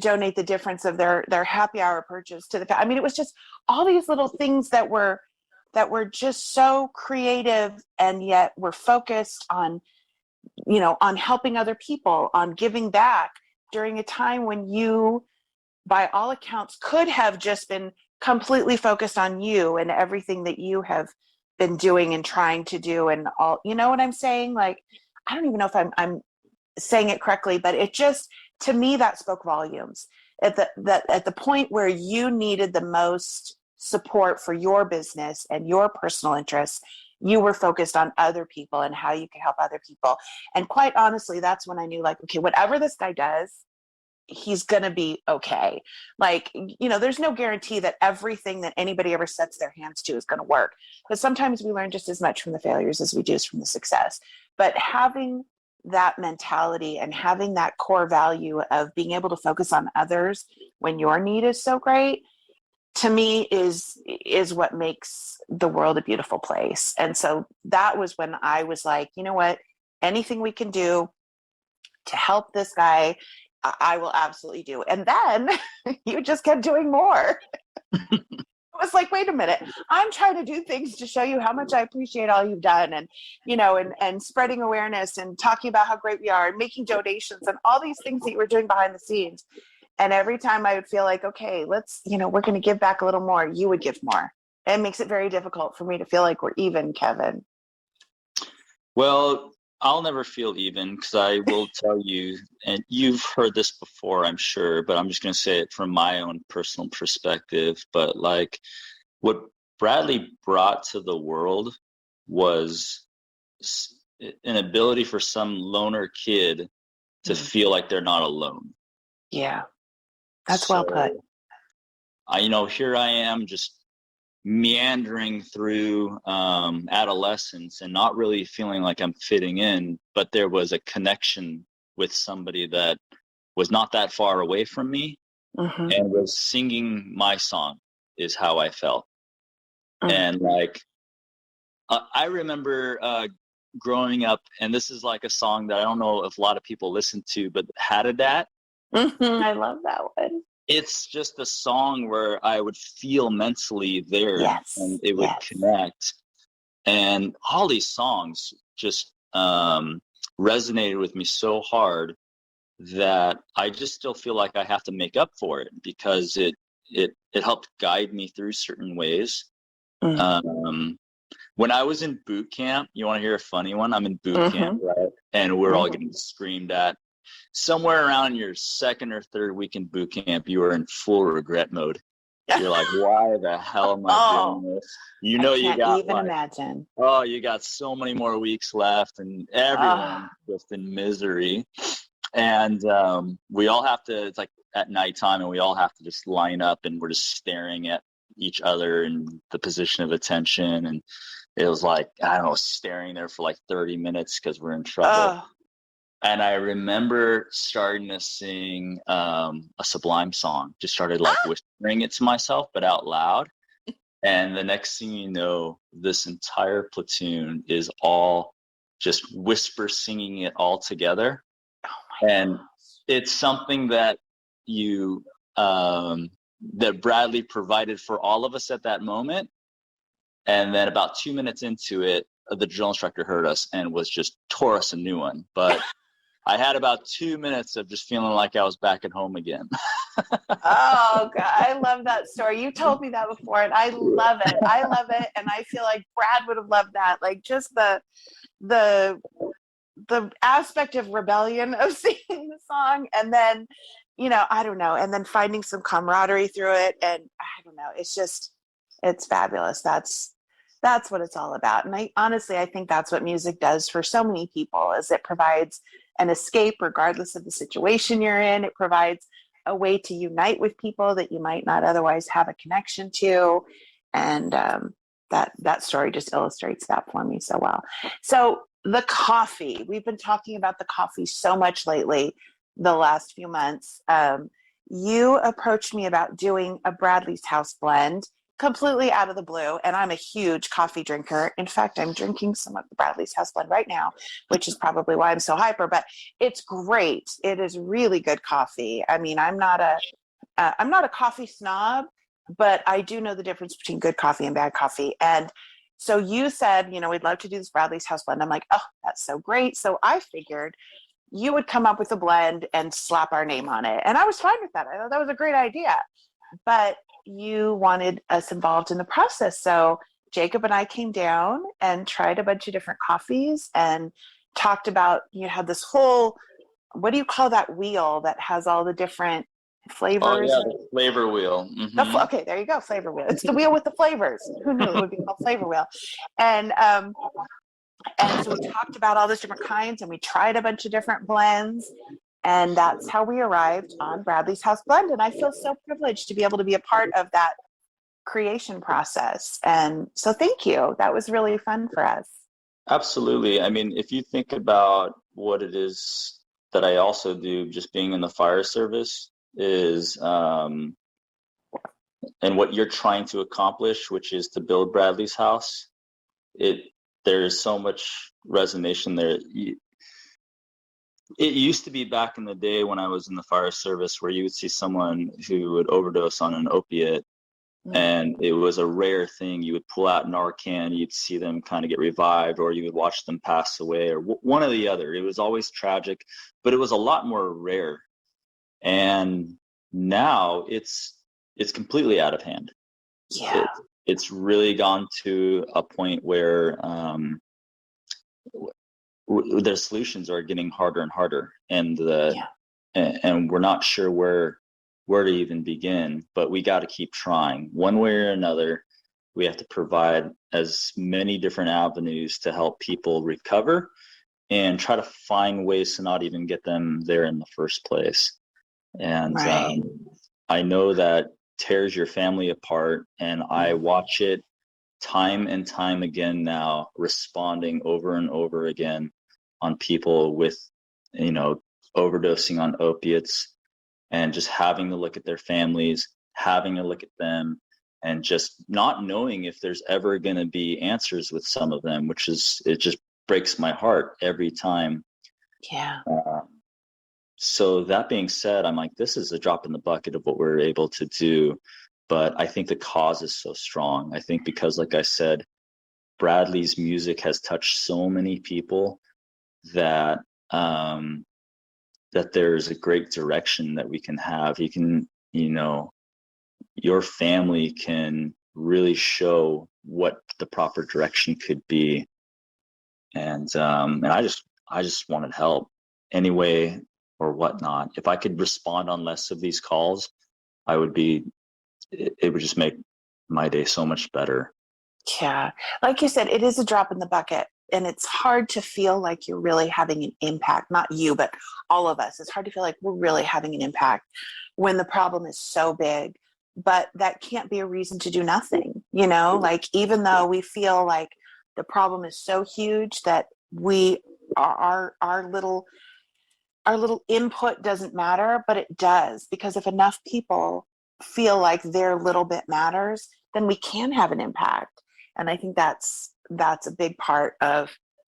donate the difference of their happy hour purchase to the, I mean, it was just all these little things that were just so creative, and yet we're focused on, you know, on helping other people, on giving back during a time when you, by all accounts, could have just been completely focused on you and everything that you have been doing and trying to do, and all, you know what I'm saying? Like, I don't even know if I'm saying it correctly, but it just, to me, that spoke volumes. At the point where you needed the most support for your business and your personal interests, you were focused on other people and how you could help other people. And quite honestly, that's when I knew, like, okay, whatever this guy does, he's going to be okay. Like, you know, there's no guarantee that everything that anybody ever sets their hands to is going to work. But sometimes we learn just as much from the failures as we do from the success. But having that mentality and having that core value of being able to focus on others when your need is so great, to me is what makes the world a beautiful place. And so that was when I was like, you know what, anything we can do to help this guy, I will absolutely do. And then you just kept doing more. It was like, wait a minute, I'm trying to do things to show you how much I appreciate all you've done, and, you know, and spreading awareness and talking about how great we are and making donations and all these things that you were doing behind the scenes. And every time I would feel like, okay, let's, you know, we're going to give back a little more, you would give more. It makes it very difficult for me to feel like we're even, Kevin. Well, I'll never feel even, because I will tell you, and you've heard this before, I'm sure, but I'm just going to say it from my own personal perspective. But like, what Bradley brought to the world was an ability for some loner kid to feel like they're not alone. Yeah. That's well put. Here I am just meandering through adolescence and not really feeling like I'm fitting in, but there was a connection with somebody that was not that far away from me and was singing my song, is how I felt. And like, I remember growing up, and this is like a song that I don't know if a lot of people listen to, but Had a Dat. I love that one. It's just a song where I would feel mentally there, and it would connect. And all these songs just resonated with me so hard that I just still feel like I have to make up for it, because it helped guide me through certain ways. When I was in boot camp, you want to hear a funny one? I'm in boot camp, right? And we're all getting screamed at. Somewhere around your second or third week in boot camp, you are in full regret mode. You're like, why the hell am I doing this? You know, you got imagine. Oh, you got so many more weeks left, and everyone's just in misery. And we all have to, it's like at nighttime, and we all have to just line up, and we're just staring at each other in the position of attention. And it was like, I don't know, staring there for like 30 minutes because we're in trouble. And I remember starting to sing a Sublime song. Just started like whispering it to myself, but out loud. And the next thing you know, this entire platoon is all just whisper singing it all together. And it's something that that Bradley provided for all of us at that moment. And then about 2 minutes into it, the drill instructor heard us and was just tore us a new one. But I had about 2 minutes of just feeling like I was back at home again. Oh God, I love that story. You told me that before, and I love it. I love it, and I feel like Brad would have loved that. Like just the aspect of rebellion of singing the song, and then, I don't know, and then finding some camaraderie through it, and I don't know, it's fabulous. That's what it's all about. And I think that's what music does for so many people, is it provides an escape regardless of the situation you're in. It provides a way to unite with people that you might not otherwise have a connection to. And that story just illustrates that for me so well. So the coffee, we've been talking about the coffee so much lately, the last few months. You approached me about doing a Bradley's House blend completely out of the blue. And I'm a huge coffee drinker. In fact, I'm drinking some of the Bradley's House blend right now, which is probably why I'm so hyper, but it's great. It is really good coffee. I mean, I'm not a coffee snob, but I do know the difference between good coffee and bad coffee. And so you said, we'd love to do this Bradley's House blend. I'm like, oh, that's so great. So I figured you would come up with a blend and slap our name on it. And I was fine with that. I thought that was a great idea. But you wanted us involved in the process. So Jakob and I came down and tried a bunch of different coffees and talked about, you had this whole, what do you call that wheel that has all the different flavors? Oh, yeah, the flavor wheel. Mm-hmm. Okay, there you go, flavor wheel. It's the wheel with the flavors. Who knew it would be called flavor wheel? And so we talked about all those different kinds, and we tried a bunch of different blends. And that's how we arrived on Bradley's House Blend. And I feel so privileged to be able to be a part of that creation process. And so thank you. That was really fun for us. Absolutely. I mean, if you think about what it is that I also do, just being in the fire service, is and what you're trying to accomplish, which is to build Bradley's House, there's so much resonation there. It used to be back in the day when I was in the fire service where you would see someone who would overdose on an opiate, and it was a rare thing. You would pull out Narcan, you'd see them kind of get revived, or you would watch them pass away, or one or the other. It was always tragic, but it was a lot more rare. And now it's completely out of hand. Yeah. It's really gone to a point where their solutions are getting harder and harder, and we're not sure where to even begin, but we got to keep trying one way or another. We have to provide as many different avenues to help people recover and try to find ways to not even get them there in the first place. And right. I know that tears your family apart, and I watch it time and time again now, responding over and over again on people with, overdosing on opiates, and just having to look at their families, having to look at them, and just not knowing if there's ever going to be answers with some of them, it just breaks my heart every time. Yeah. So that being said, I'm like, this is a drop in the bucket of what we're able to do. But I think the cause is so strong. I think because, like I said, Bradley's music has touched so many people that that there's a great direction that we can have. You can, your family can really show what the proper direction could be. And I just wanted help anyway or whatnot. If I could respond on less of these calls, it would just make my day so much better. Yeah. Like you said, it is a drop in the bucket, and it's hard to feel like you're really having an impact. Not you, but all of us. It's hard to feel like we're really having an impact when the problem is so big, but that can't be a reason to do nothing. Like, even though we feel like the problem is so huge that our little our little input doesn't matter, but it does, because if enough people feel like their little bit matters, then we can have an impact. And I think that's a big part of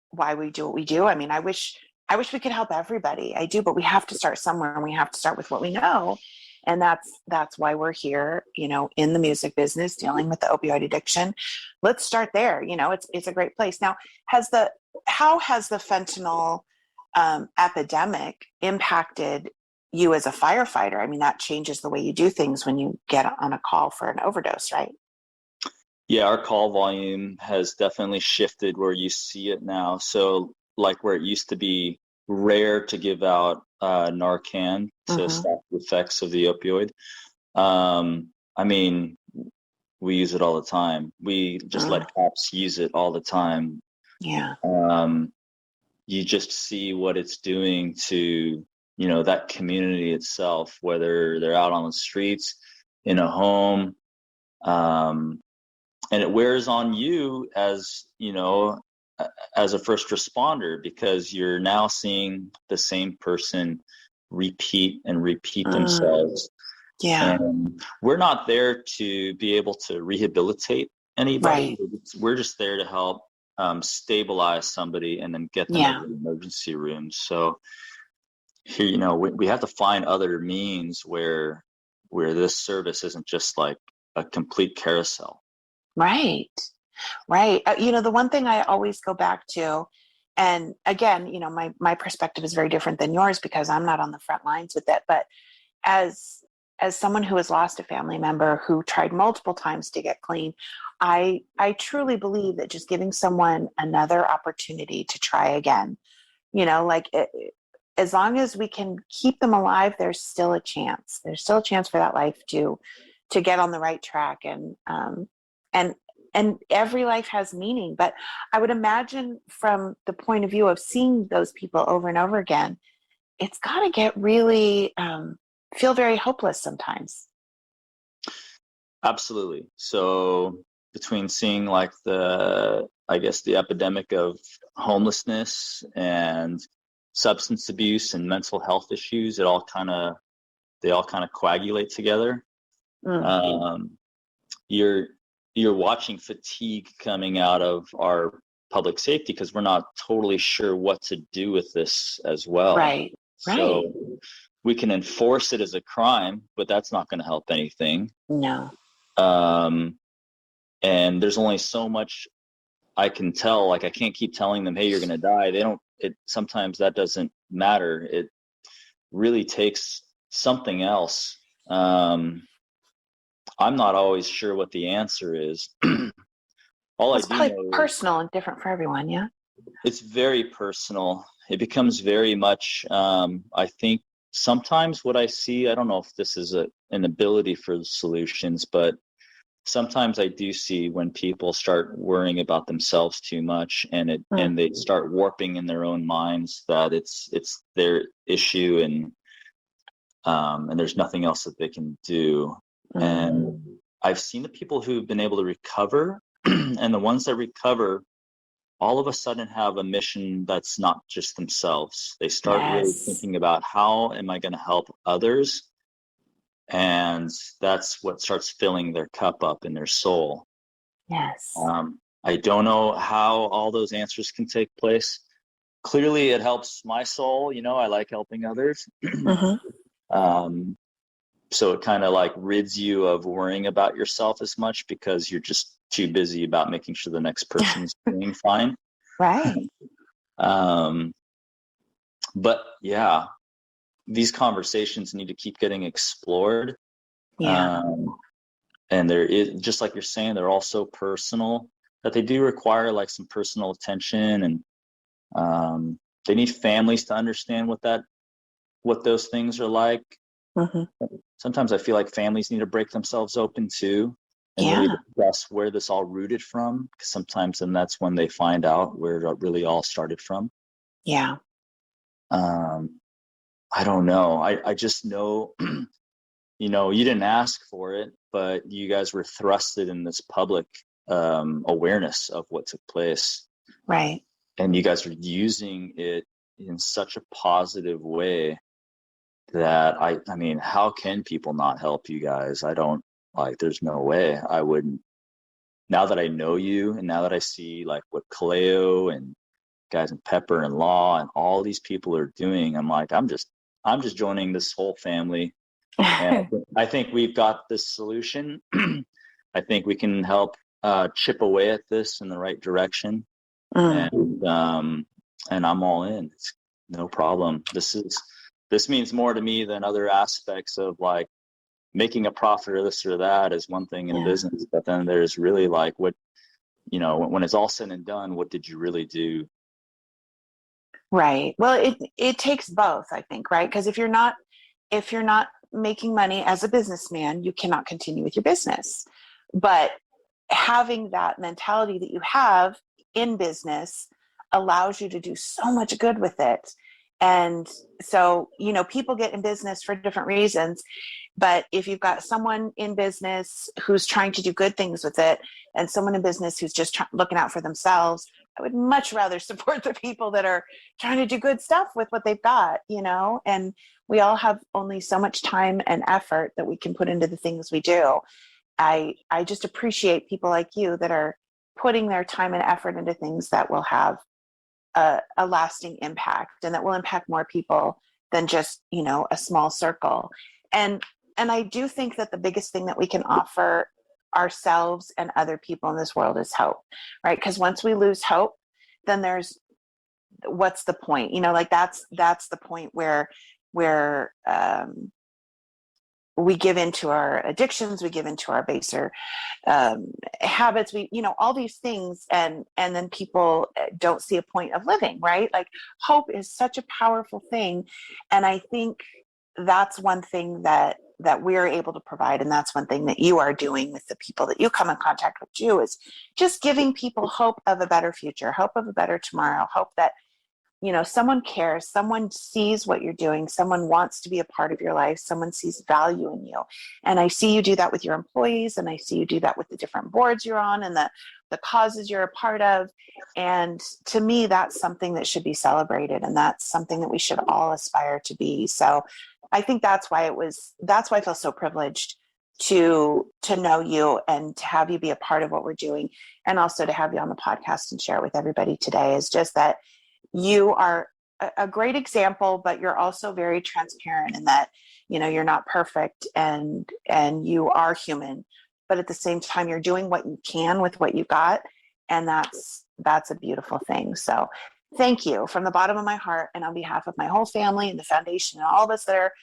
why we do what we do. I mean, I wish we could help everybody. I do, but we have to start somewhere, and we have to start with what we know. And that's why we're here, you know, in the music business, dealing with the opioid addiction. Let's start there. You know, it's a great place. Now, how has the fentanyl epidemic impacted you as a firefighter? I mean, that changes the way you do things when you get on a call for an overdose, right? Yeah, our call volume has definitely shifted where you see it now. So like where it used to be rare to give out Narcan to stop the effects of the opioid. I mean, we use it all the time. We just let cops use it all the time. Yeah. You just see what it's doing to, you know, that community itself, whether they're out on the streets, in a home, and it wears on you as, you know, as a first responder, because you're now seeing the same person repeat themselves. Yeah. And we're not there to be able to rehabilitate anybody. Right. We're just there to help stabilize somebody and then get them to the emergency room. So here, you know, we have to find other means where this service isn't just like a complete carousel. Right. You know, the one thing I always go back to, and again, you know, my perspective is very different than yours because I'm not on the front lines with it, but as someone who has lost a family member who tried multiple times to get clean, I truly believe that just giving someone another opportunity to try again, you know, like as long as we can keep them alive, there's still a chance. There's still a chance for that life to get on the right track. And every life has meaning. But I would imagine from the point of view of seeing those people over and over again, it's got to get really feel very hopeless sometimes. Absolutely. So between seeing like the epidemic of homelessness and substance abuse and mental health issues, they all kind of coagulate together. You're watching fatigue coming out of our public safety because we're not totally sure what to do with this as well. Right. So we can enforce it as a crime, but that's not going to help anything. No. And there's only so much I can tell. Like, I can't keep telling them, hey, you're going to die. Sometimes that doesn't matter. It really takes something else. I'm not always sure what the answer is. It's probably personal and different for everyone. Yeah. It's very personal. It becomes very much, I think sometimes what I see, I don't know if this is an ability for the solutions, but sometimes I do see when people start worrying about themselves too much and they start warping in their own minds that it's their issue and there's nothing else that they can do. And I've seen the people who've been able to recover and the ones that recover all of a sudden have a mission that's not just themselves. They start really thinking about, how am I going to help others? And that's what starts filling their cup up in their soul. Yes. I don't know how all those answers can take place. Clearly it helps my soul. You know, I like helping others. So it kind of like rids you of worrying about yourself as much because you're just too busy about making sure the next person's doing fine. Right. But yeah, these conversations need to keep getting explored. Yeah. And there is, just like you're saying, they're all so personal that they do require like some personal attention, and they need families to understand what those things are like. Sometimes I feel like families need to break themselves open too and really discuss where this all rooted from, because sometimes then that's when they find out where it really all started from. Yeah. I don't know. I just know, you know, you didn't ask for it, but you guys were thrusted in this public awareness of what took place. Right. And you guys are using it in such a positive way that I mean, how can people not help you guys? I don't, like, there's no way I wouldn't. Now that I know you, and now that I see like what Kaleo and guys in Pepper and Law and all these people are doing, I'm like, I'm just joining this whole family. And I think we've got this solution. I think we can help chip away at this in the right direction. And I'm all in. It's no problem. This means more to me than other aspects of like making a profit or this or that is one thing in business, but then there's really like what, you know, when it's all said and done, what did you really do? Right. Well, it takes both, I think, right? Because if you're not making money as a businessman, you cannot continue with your business. But having that mentality that you have in business allows you to do so much good with it. And so, you know, people get in business for different reasons, but if you've got someone in business who's trying to do good things with it and someone in business who's just looking out for themselves, I would much rather support the people that are trying to do good stuff with what they've got, you know, and we all have only so much time and effort that we can put into the things we do. I just appreciate people like you that are putting their time and effort into things that will have a lasting impact and that will impact more people than just, you know, a small circle. And I do think that the biggest thing that we can offer ourselves and other people in this world is hope, right? Because once we lose hope, then what's the point? You know, like that's the point where we give into our addictions, we give into our baser habits, we, you know, all these things, and then people don't see a point of living, right? Like hope is such a powerful thing, and I think that's one thing that we're able to provide, and that's one thing that you are doing with the people that you come in contact with too, is just giving people hope of a better future, hope of a better tomorrow, hope that, you know, someone cares, someone sees what you're doing, someone wants to be a part of your life, someone sees value in you. And I see you do that with your employees, and I see you do that with the different boards you're on and the causes you're a part of. And to me, that's something that should be celebrated, and that's something that we should all aspire to be. So I think that's why I feel so privileged to know you and to have you be a part of what we're doing, and also to have you on the podcast and share it with everybody today, is just that you are a great example, but you're also very transparent in that, you know, you're not perfect and you are human, but at the same time, you're doing what you can with what you got. And that's a beautiful thing. So thank you from the bottom of my heart, and on behalf of my whole family and the foundation and all of us that are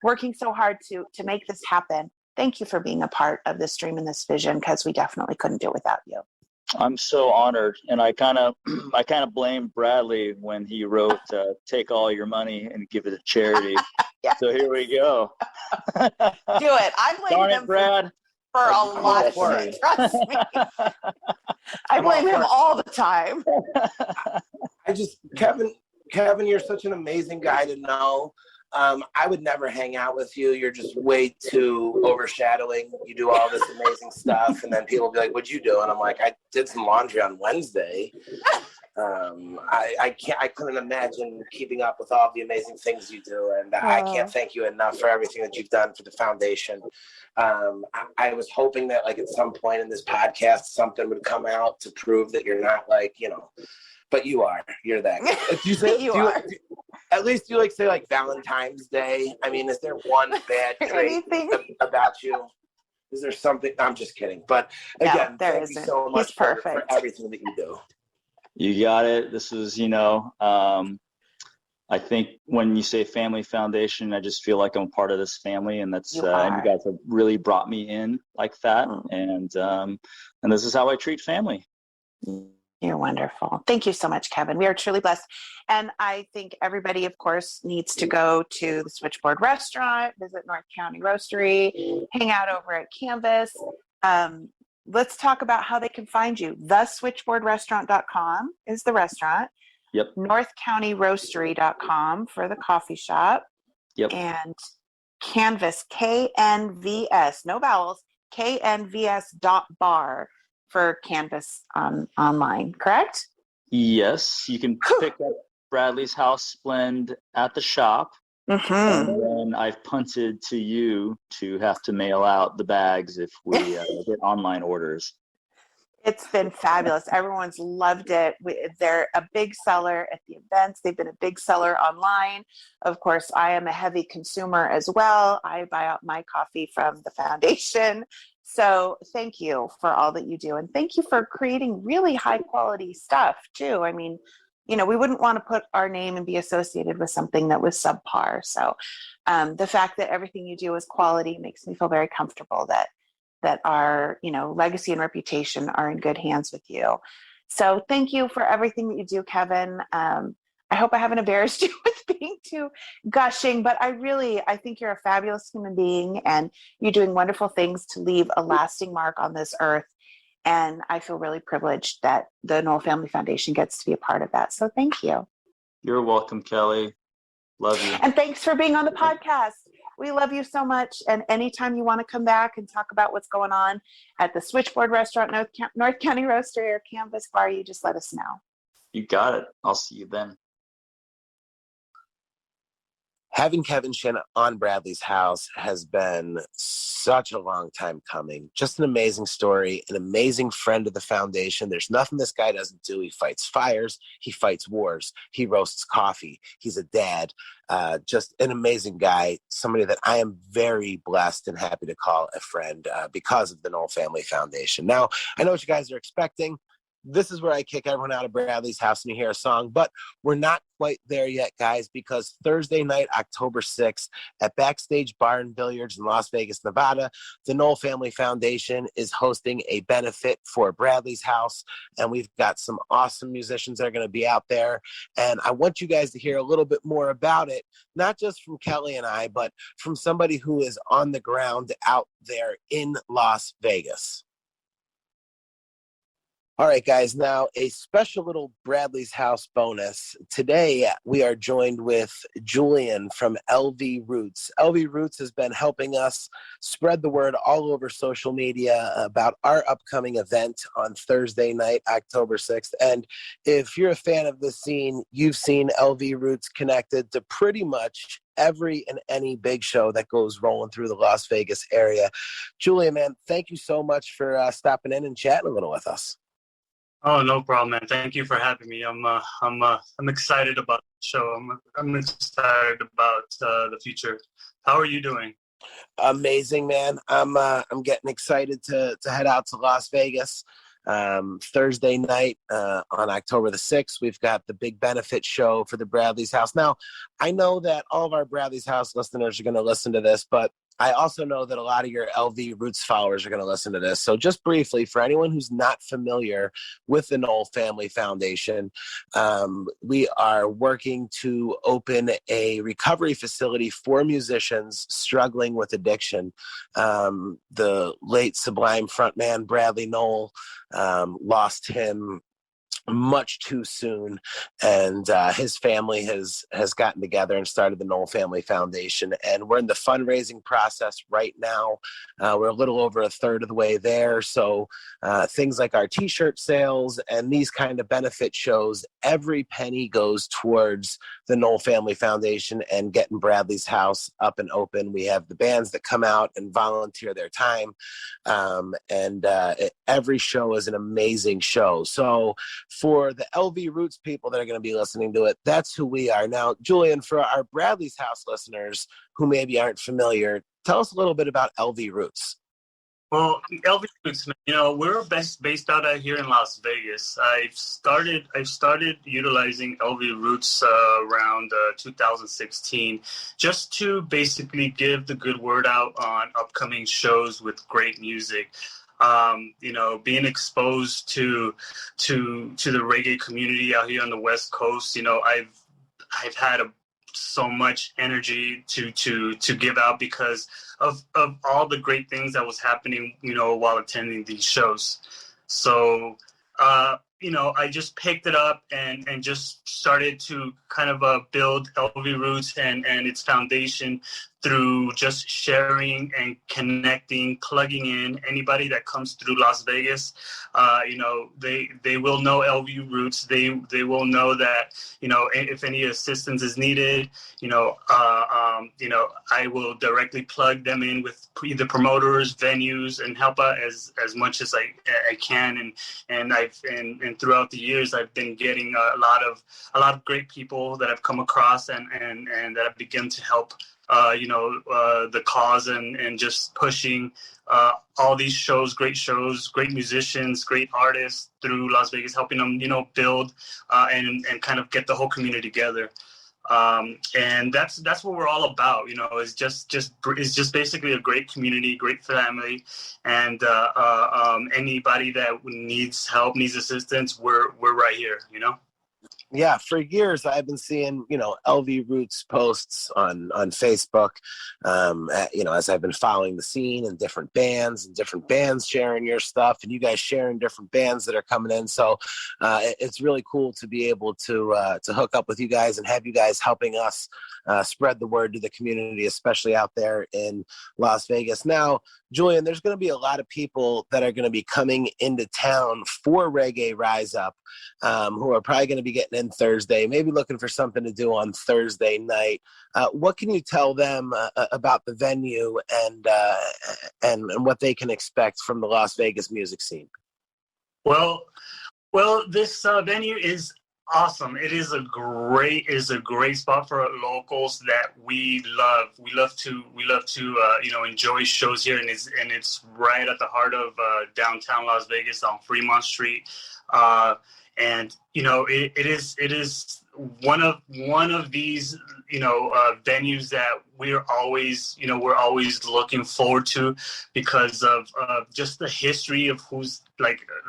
working so hard to make this happen. Thank you for being a part of this dream and this vision, because we definitely couldn't do it without you. I'm so honored, and I kind of blame Bradley when he wrote "Take all your money and give it to charity." Yes. So here we go. Do it. I blame him Brad. for a lot of shit. Trust me. I blame him all the time. Kevin, you're such an amazing guy to know. I would never hang out with you. You're just way too overshadowing. You do all this amazing stuff, and then people will be like, "What'd you do?" And I'm like, "I did some laundry on Wednesday." I couldn't imagine keeping up with all the amazing things you do, and I can't thank you enough for everything that you've done for the foundation. I was hoping that, like, at some point in this podcast, something would come out to prove that you're not, like, you know, but you are. You're that guy. At least you, like, say, like, Valentine's Day. I mean, is there one bad trait about you? Is there something? I'm just kidding. But again, thank you so much for everything that you do. You got it. This is, you know, I think when you say family foundation, I just feel like I'm a part of this family, and that's and you guys have really brought me in like that. And this is how I treat family. You're wonderful. Thank you so much, Kevin. We are truly blessed. And I think everybody, of course, needs to go to the Switchboard Restaurant, visit North County Roastery, hang out over at KNVS. Let's talk about how they can find you. TheSwitchboardRestaurant.com is the restaurant. Yep. NorthCountyRoastery.com for the coffee shop. Yep. And KNVS, KNVS, no vowels, KNVS.bar for KNVS online, correct? Yes. You can pick up Bradley's House blend at the shop. Mm-hmm. And then I've punted to you to have to mail out the bags if we get online orders. It's been fabulous. Everyone's loved it. They're a big seller at the events. They've been a big seller online. Of course, I am a heavy consumer as well. I buy out my coffee from the foundation. So thank you for all that you do. And thank you for creating really high quality stuff too. I mean, you know, we wouldn't want to put our name and be associated with something that was subpar. So the fact that everything you do is quality makes me feel very comfortable that our, you know, legacy and reputation are in good hands with you. So thank you for everything that you do, Kevin. I hope I haven't embarrassed you with being too gushing, but I think you're a fabulous human being and you're doing wonderful things to leave a lasting mark on this earth. And I feel really privileged that the Nowell Family Foundation gets to be a part of that. So thank you. You're welcome, Kelly. Love you. And thanks for being on the podcast. We love you so much. And anytime you want to come back and talk about what's going on at the Switchboard Restaurant, North County Roastery, or Canvas Bar, you just let us know. You got it. I'll see you then. Having Kevin Shin on Bradley's House has been such a long time coming. Just an amazing story, an amazing friend of the foundation. There's nothing this guy doesn't do. He fights fires. He fights wars. He roasts coffee. He's a dad. Just an amazing guy, somebody that I am very blessed and happy to call a friend because of the Nowell Family Foundation. Now, I know what you guys are expecting. This is where I kick everyone out of Bradley's House and you hear a song, but we're not quite there yet, guys, because Thursday night, October 6th, at Backstage Bar and Billiards in Las Vegas, Nevada, the Nowell Family Foundation is hosting a benefit for Bradley's House, and we've got some awesome musicians that are going to be out there, and I want you guys to hear a little bit more about it, not just from Kelly and I, but from somebody who is on the ground out there in Las Vegas. All right, guys, now a special little Bradley's House bonus. Today, we are joined with Julian from LVRoots. LVRoots has been helping us spread the word all over social media about our upcoming event on Thursday night, October 6th. And if you're a fan of the scene, you've seen LVRoots connected to pretty much every and any big show that goes rolling through the Las Vegas area. Julian, man, thank you so much for stopping in and chatting a little with us. Oh, no problem, man. Thank you for having me. I'm excited about the show. I'm excited about the future. How are you doing? Amazing, man. I'm getting excited to head out to Las Vegas Thursday night on October the 6th. We've got the big benefit show for the Bradley's House. Now, I know that all of our Bradley's House listeners are going to listen to this, but I also know that a lot of your LVRoots followers are going to listen to this. So just briefly, for anyone who's not familiar with the Nowell Family Foundation, we are working to open a recovery facility for musicians struggling with addiction. The late Sublime frontman Bradley Nowell lost him much too soon, and his family has gotten together and started the Nowell Family Foundation, and we're in the fundraising process right now. We're a little over a third of the way there, so things like our t-shirt sales and these kind of benefit shows, every penny goes towards the Nowell Family Foundation and getting Bradley's House up and open. We have the bands that come out and volunteer their time, and every show is an amazing show. So for the LVRoots people that are going to be listening to it, that's who we are. Now, Julian, for our Bradley's House listeners who maybe aren't familiar, tell us a little bit about LVRoots. Well, LVRoots, you know, we're based out of here in Las Vegas. I've started utilizing LVRoots around 2016, just to basically give the good word out on upcoming shows with great music. You know, being exposed to the reggae community out here on the West Coast, you know, I've had so much energy to give out because of all the great things that was happening, you know, while attending these shows. So, you know, I just picked it up and just started to kind of build LVRoots and its foundation through just sharing and connecting, plugging in. Anybody that comes through Las Vegas, they will know LVRoots. They will know that, if any assistance is needed, I will directly plug them in with the promoters, venues, and help out as much as I can. And throughout the years, I've been getting a lot of great people that I've come across and that have begun to help the cause and just pushing all these shows, great musicians, great artists through Las Vegas, helping them, build and kind of get the whole community together. And that's what we're all about. It's just basically a great community, great family, and anybody that needs help, needs assistance, we're right here. Yeah, for years I've been seeing, LVRoots posts on Facebook, as I've been following the scene and different bands sharing your stuff, and you guys sharing different bands that are coming in. So it's really cool to be able to hook up with you guys and have you guys helping us spread the word to the community, especially out there in Las Vegas. Now, Julian, there's going to be a lot of people that are going to be coming into town for Reggae Rise Up, who are probably going to be getting in Thursday, maybe looking for something to do on Thursday night. What can you tell them about the venue and what they can expect from the Las Vegas music scene? Well, this venue is awesome. It is a great spot for locals that we love. We love to enjoy shows here, and it's right at the heart of downtown Las Vegas on Fremont Street. And it is one of these venues that we're always looking forward to because of just the history of who's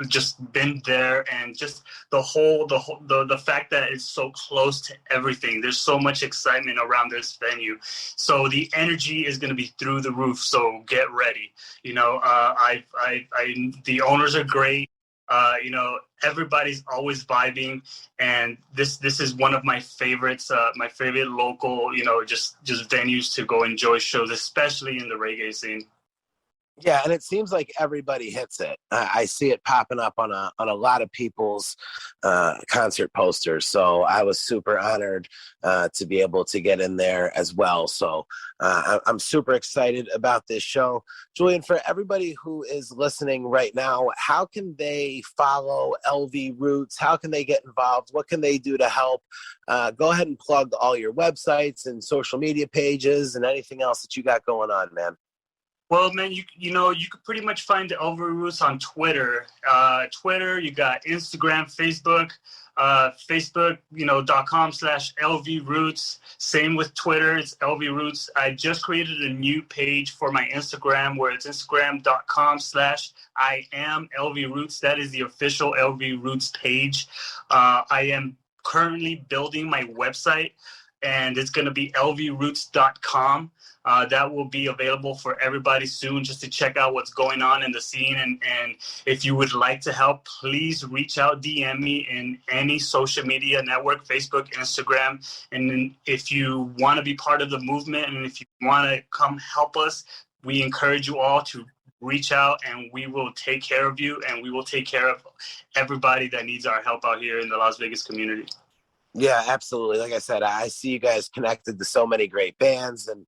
just been there, and just the fact that it's so close to everything. There's so much excitement around this venue, so the energy is going to be through the roof. So get ready. The owners are great. Everybody's always vibing, and this is one of my favorites, my favorite local, just venues to go enjoy shows, especially in the reggae scene. Yeah, and it seems like everybody hits it. I see it popping up on a lot of people's concert posters. So I was super honored to be able to get in there as well. So I'm super excited about this show. Julian, for everybody who is listening right now, how can they follow LVRoots? How can they get involved? What can they do to help? Go ahead and plug all your websites and social media pages and anything else that you got going on, man. Well, man, you could pretty much find the LVRoots on Twitter. You got Instagram, Facebook, facebook.com/LVRoots. Same with Twitter, it's LVRoots. I just created a new page for my Instagram where it's instagram.com/IamLVRoots. That is the official LVRoots page. I am currently building my website, and it's going to be lvroots.com. That will be available for everybody soon, just to check out what's going on in the scene. And if you would like to help, please reach out, DM me in any social media network, Facebook, Instagram. And then if you want to be part of the movement and if you want to come help us, we encourage you all to reach out, and we will take care of you, and we will take care of everybody that needs our help out here in the Las Vegas community. Yeah, absolutely. Like I said, I see you guys connected to so many great bands and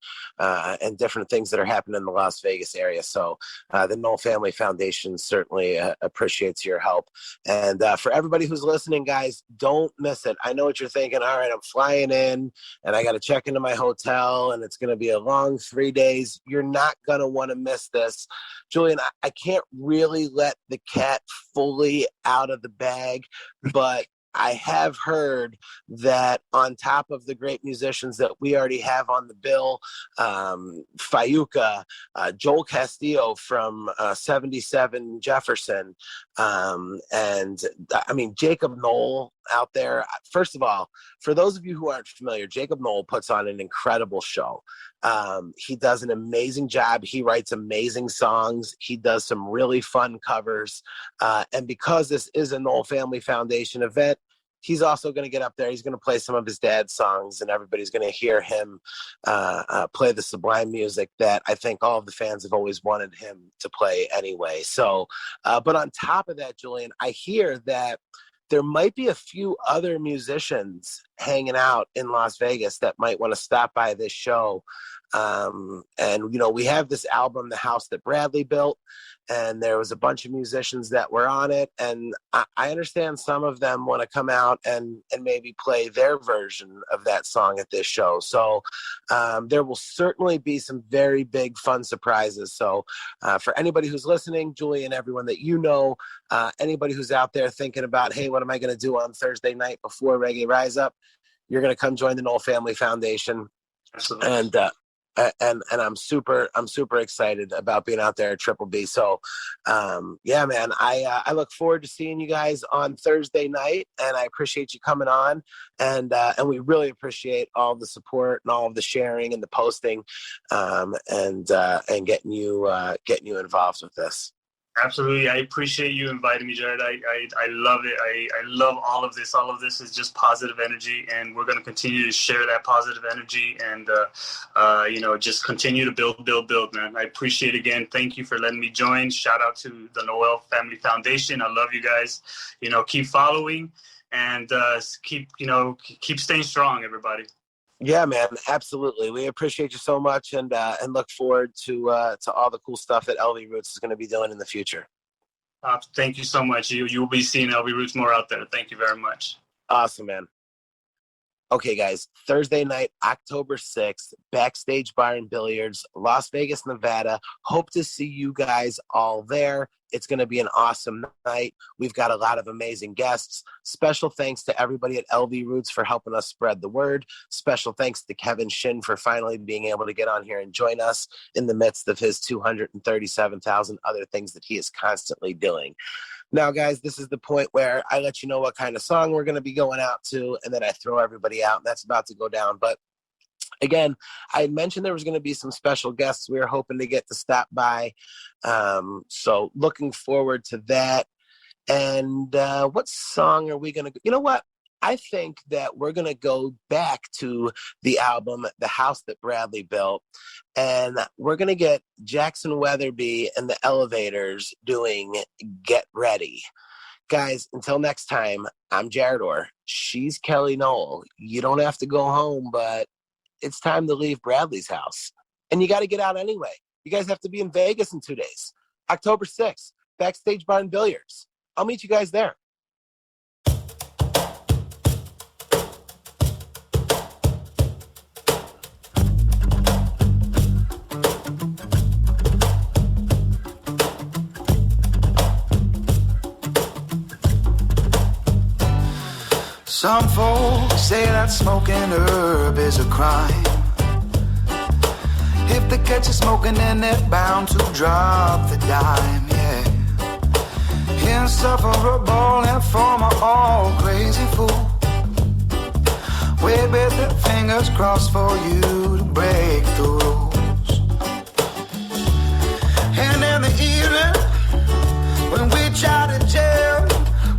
different things that are happening in the Las Vegas area. So the Nowell Family Foundation certainly appreciates your help. And for everybody who's listening, guys, don't miss it. I know what you're thinking. All right, I'm flying in and I got to check into my hotel and it's going to be a long 3 days. You're not going to want to miss this. Julian, I can't really let the cat fully out of the bag, but I have heard that on top of the great musicians that we already have on the bill, Fayuca, Joel Castillo from 77 Jefferson, and I mean, Jakob Nowell out there. First of all, for those of you who aren't familiar, Jakob Nowell puts on an incredible show. He does an amazing job. He writes amazing songs. He does some really fun covers. And because this is a Nowell Family Foundation event, he's also going to get up there. He's going to play some of his dad's songs, and everybody's going to hear him play the sublime music that I think all of the fans have always wanted him to play anyway. So, but on top of that, Julian, I hear that there might be a few other musicians hanging out in Las Vegas that might want to stop by this show. And, you know, we have this album, The House That Bradley Built, and there was a bunch of musicians that were on it. And I understand some of them want to come out and maybe play their version of that song at this show. So there will certainly be some very big fun surprises. So for anybody who's listening, Julian, everyone that you know, anybody who's out there thinking about, hey, what am I going to do on Thursday night before Reggae Rise Up? You're going to come join the Nowell Family Foundation. Absolutely. And I'm super excited about being out there at Triple B. So, yeah, man, I look forward to seeing you guys on Thursday night, and I appreciate you coming on, and we really appreciate all the support and all of the sharing and the posting, and getting you involved with this. Absolutely. I appreciate you inviting me, Jarett. I love it. I love all of this. All of this is just positive energy, and we're going to continue to share that positive energy and, you know, just continue to build, man. I appreciate it again. Thank you for letting me join. Shout out to the Nowell Family Foundation. I love you guys. You know, keep following and keep staying strong, everybody. Yeah, man, absolutely. We appreciate you so much, and look forward to all the cool stuff that LVRoots is going to be doing in the future. Thank you so much. You'll be seeing LVRoots more out there. Thank you very much. Awesome, man. Okay, guys, Thursday night, October 6th, Backstage Bar and Billiards, Las Vegas, Nevada. Hope to see you guys all there. It's going to be an awesome night. We've got a lot of amazing guests. Special thanks to everybody at LVRoots for helping us spread the word. Special thanks to Kevin Shin for finally being able to get on here and join us in the midst of his 237,000 other things that he is constantly doing. Now, guys, this is the point where I let you know what kind of song we're going to be going out to, and then I throw everybody out, and that's about to go down. But again, I had mentioned there was going to be some special guests we were hoping to get to stop by. So looking forward to that. And what song are we going to – you know what? I think that we're going to go back to the album, The House That Bradley Built, and we're going to get Jackson Weatherby and the Elevators doing Get Ready. Guys, until next time, I'm Jarett Orr. She's Kellie Nowell. You don't have to go home, but it's time to leave Bradley's house. And you got to get out anyway. You guys have to be in Vegas in 2 days. October 6th, Backstage Bar and Billiards. I'll meet you guys there. Some folks say that smoking herb is a crime. If they catch you smoking, then they're bound to drop the dime, yeah. Insufferable and former all crazy fool. Wait with their fingers crossed for you to break the rules. And in the evening, when we try to jail,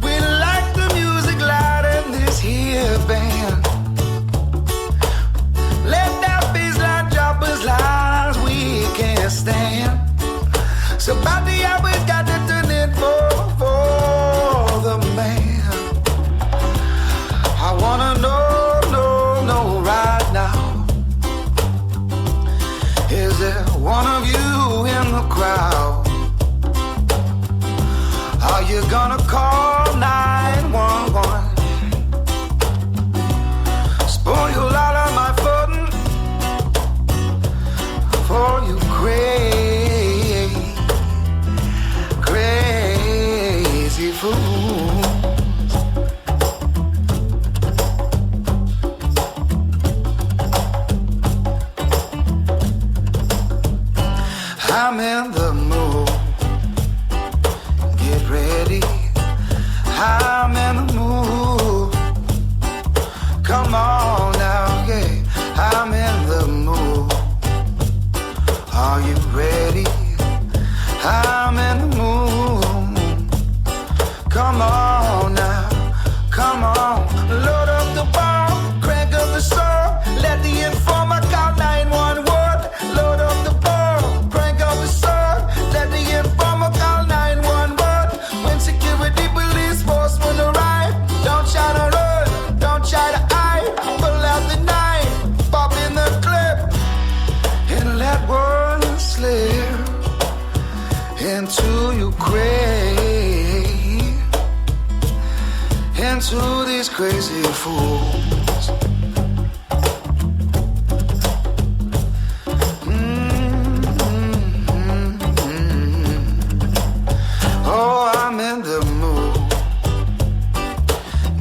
we like the music loud in this here band. Let that bassline drop as loud as we can stand. So by the hour we got to turn it for the man. I wanna know right now, is there one of you in the crowd? Are you gonna call 911? Spoil all of my fun for you crazy fool. I'm in the mood. Get ready. I'm in the mood. Come on now, yeah. I'm in the mood. Are you ready? I'm in the mood. Come on now. Come on. into you crave, into these crazy fools. Oh, I'm in the mood.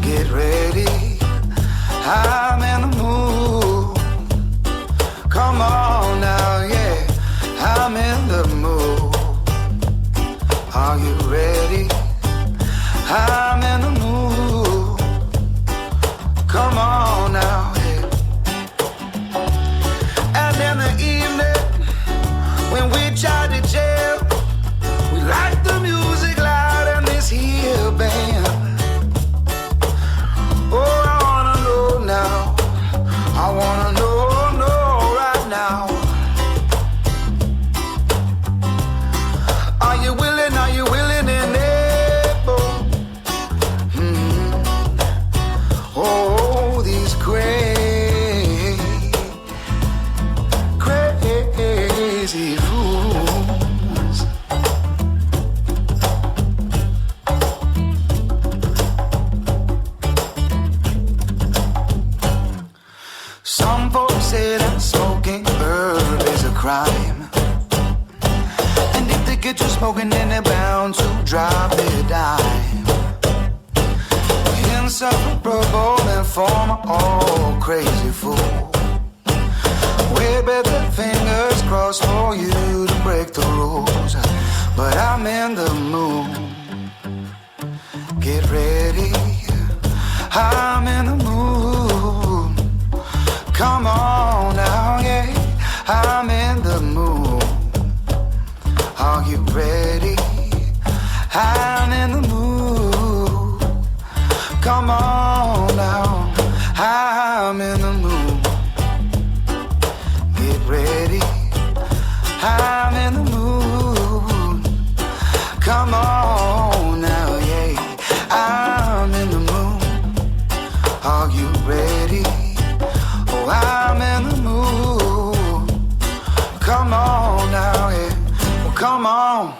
Get ready. I'm in the mood. Come on now, yeah. I'm in the mood. Are you ready? I'm in the mood. Come on now, yeah. And in the evening, when we try to jail, we like the music loud and this here band. Oh, I wanna know now. I wanna know right now. Are you willing and able? Oh, these crazy fools. Some folks say that smoking herb is a crime, and if they get you smoking, then they're bound to drop their dime. Insufferable and form all crazy fool. Way better fingers crossed for you to break the rules, but I'm in the mood. Get ready, I'm in the mood. Come on now, yeah, I'm in the mood. Are you ready? I'm in the mood. Come on now, I'm in the mood. Get ready, I'm in the mood. Come on now, yeah, I'm in the mood. Are you ready? Oh, I'm in the mood. Come on now, yeah, well, come on.